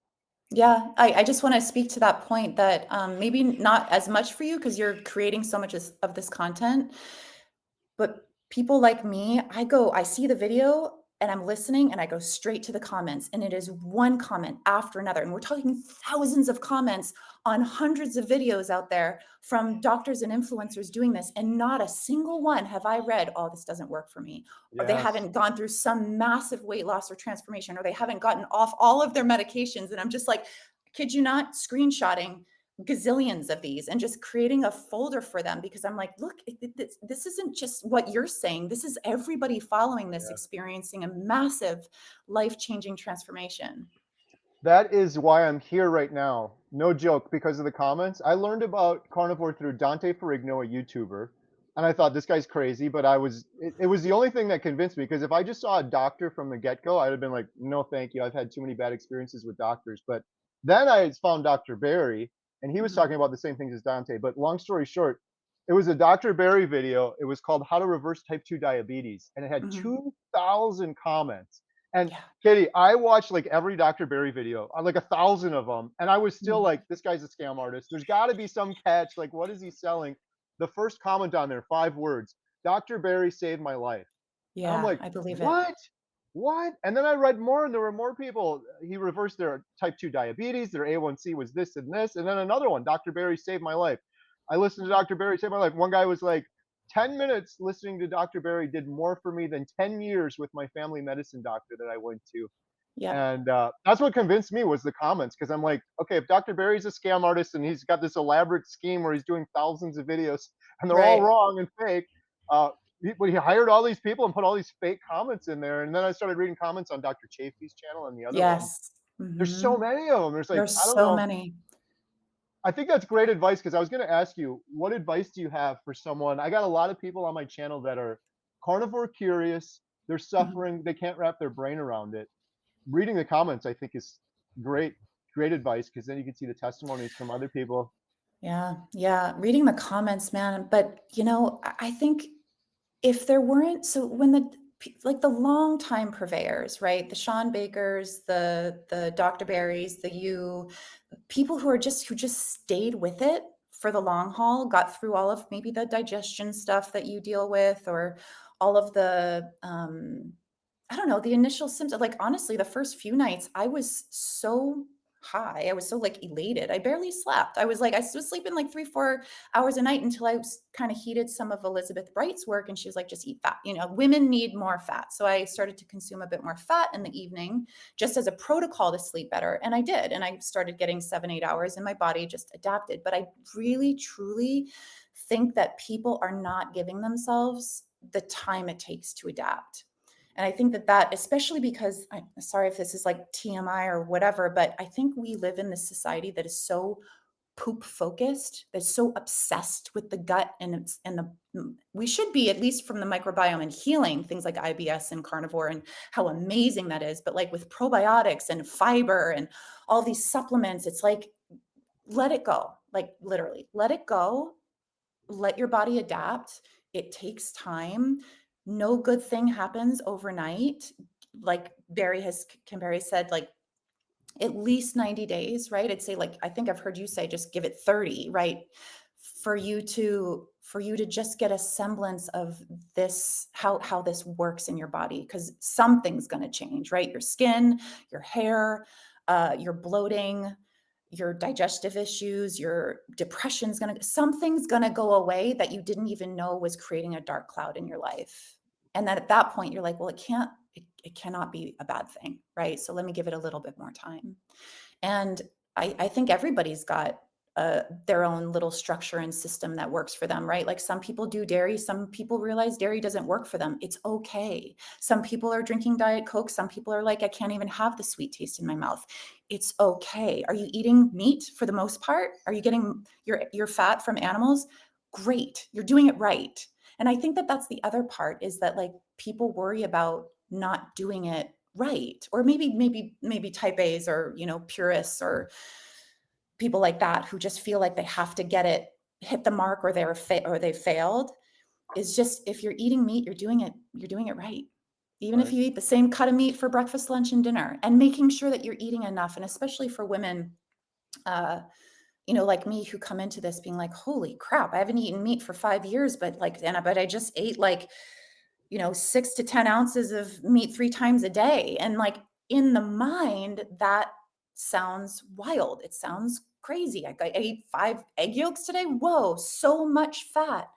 Yeah, I just wanna speak to that point that, maybe not as much for you because 'cause you're creating so much of this content, but people like me, I see the video and I'm listening and I go straight to the comments and it is one comment after another. And we're talking thousands of comments on hundreds of videos out there from doctors and influencers doing this. And not a single one have I read, oh, this doesn't work for me. Or they Yes. haven't gone through some massive weight loss or transformation, or they haven't gotten off all of their medications. And I'm just like, kid you not, screenshotting gazillions of these and just creating a folder for them because I'm like, look, this isn't just what you're saying. This is everybody following this Yeah. experiencing a massive life-changing transformation. That is why I'm here right now. No joke, because of the comments. I learned about carnivore through Dante Ferrigno, a YouTuber, and I thought this guy's crazy, but it was the only thing that convinced me because if I just saw a doctor from the get-go, I'd have been like, "No, thank you. I've had too many bad experiences with doctors." But then I found Dr. Barry, and he was Mhm, talking about the same things as Dante. But long story short, it was a Dr. Barry video. It was called How to Reverse Type 2 Diabetes, and it had mhm. 2,000 comments. And Yeah. Katie, I watched like every Dr. Barry video, like 1,000 of them, and I was still like, Mhm. "This guy's a scam artist. There's got to be some catch. Like, what is he selling?" The first comment on there, 5 words: "Dr. Barry saved my life." And I'm Yeah, like, I believe it. "What? What?" And then I read more, and there were more people. He reversed their type 2 diabetes. Their A1C was this and this, and then another one: "Dr. Barry saved my life." I listened to Dr. Barry save my life. One guy was like, 10 minutes listening to Dr. Barry did more for me than 10 years with my family medicine doctor that I went to. Yep. And that's what convinced me was the comments because I'm like, okay, if Dr. Barry's a scam artist and he's got this elaborate scheme where he's doing thousands of videos and they're all Right. wrong and fake, uh, he hired all these people and put all these fake comments in there. And then I started reading comments on Dr. Chafee's channel and the other ones. Yes. There's so Mhm. many of them. There's like, I There's don't so know. many. I think that's great advice because I was going to ask you, what advice do you have for someone? I got a lot of people on my channel that are carnivore curious. They're Mhm. suffering. They can't wrap their brain around it. Reading the comments, I think, is great, great advice because then you can see the testimonies from other people. Yeah, yeah, reading the comments, man, but, I think if there weren't so when like the longtime purveyors, right? The Sean Bakers, the Dr. Barrys, people who just stayed with it for the long haul, got through all of maybe the digestion stuff that you deal with or all of the I don't know, the initial symptoms. Like honestly, the first few nights I was so high. I was so like elated. I barely slept. I was like, I was sleeping like 3, 4 hours a night until I was kind of heeded some of Elizabeth Bright's work. And she was like, just eat fat. You know, women need more fat. So I started to consume a bit more fat in the evening just as a protocol to sleep better. And I did. And I started getting 7, 8 hours and my body just adapted. But I really, truly think that people are not giving themselves the time it takes to adapt. And I think that especially because I'm sorry if this is like TMI or whatever, but I think we live in this society that is so poop focused, that's so obsessed with the gut and we should be, at least from the microbiome and healing things like IBS and carnivore and how amazing that is. But like with probiotics and fiber and all these supplements, it's like, let it go. Like literally, let it go, let your body adapt. It takes time. No good thing happens overnight. Like Kim Barry said, like at least 90 days, right? I'd say like, I think I've heard you say, just give it 30, right? For you to just get a semblance of this, how this works in your body, because something's going to change, right? Your skin, your hair, your bloating, your digestive issues, your depression's something's gonna go away that you didn't even know was creating a dark cloud in your life. And then at that point, you're like, well, it cannot be a bad thing, right? So let me give it a little bit more time. And I think everybody's got their own little structure and system that works for them, right? Like some people do dairy, some people realize dairy doesn't work for them. It's okay. Some people are drinking Diet Coke. Some people are like, I can't even have the sweet taste in my mouth. It's okay. Are you eating meat for the most part? Are you getting your fat from animals? Great. You're doing it right. And I think that that's the other part, is that like people worry about not doing it right, or maybe type A's, or purists, or people like that who just feel like they have to hit the mark, or they failed. Is just, if you're eating meat, you're doing it right, even if Right. you eat the same cut of meat for breakfast, lunch, and dinner, and making sure that you're eating enough. And especially for women, uh like me, who come into this being like, holy crap, I haven't eaten meat for 5 years, but I just ate like 6 to 10 ounces of meat 3 times a day. And like, in the mind, that sounds wild. It sounds crazy. I ate 5 egg yolks today. Whoa, so much fat.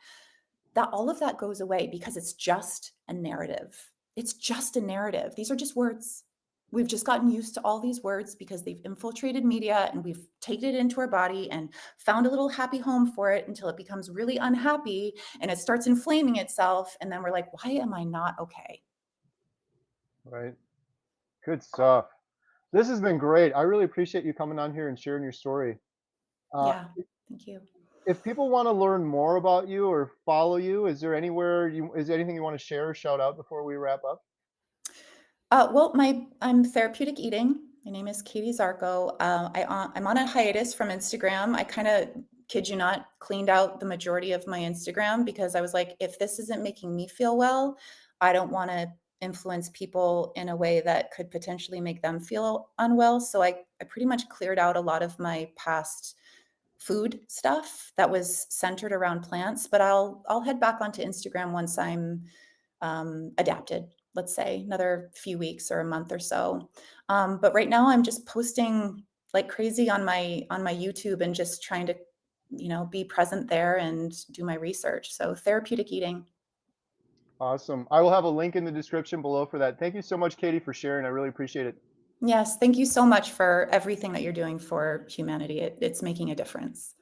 That all of that goes away because it's just a narrative. It's just a narrative. These are just words. We've just gotten used to all these words because they've infiltrated media, and we've taken it into our body and found a little happy home for it until it becomes really unhappy and it starts inflaming itself. And then we're like, why am I not okay? Right. Good stuff. This has been great. I really appreciate you coming on here and sharing your story. Uh, Yeah. Thank you. if people want to learn more about you or follow you, is there anything you want to share or shout out before we wrap up? Well, I'm therapeutic eating. My name is Katie Zarko. I'm on a hiatus from Instagram. I kind of, kid you not, cleaned out the majority of my Instagram because I was like, if this isn't making me feel well, I don't want to influence people in a way that could potentially make them feel unwell. So I pretty much cleared out a lot of my past food stuff that was centered around plants. But I'll head back onto Instagram once I'm adapted, let's say another few weeks or a month or so. But right now I'm just posting like crazy on my YouTube and just trying to, be present there and do my research. So therapeutic eating. Awesome. I will have a link in the description below for that. Thank you so much, Katie, for sharing. I really appreciate it. Yes, thank you so much for everything that you're doing for humanity. It's making a difference.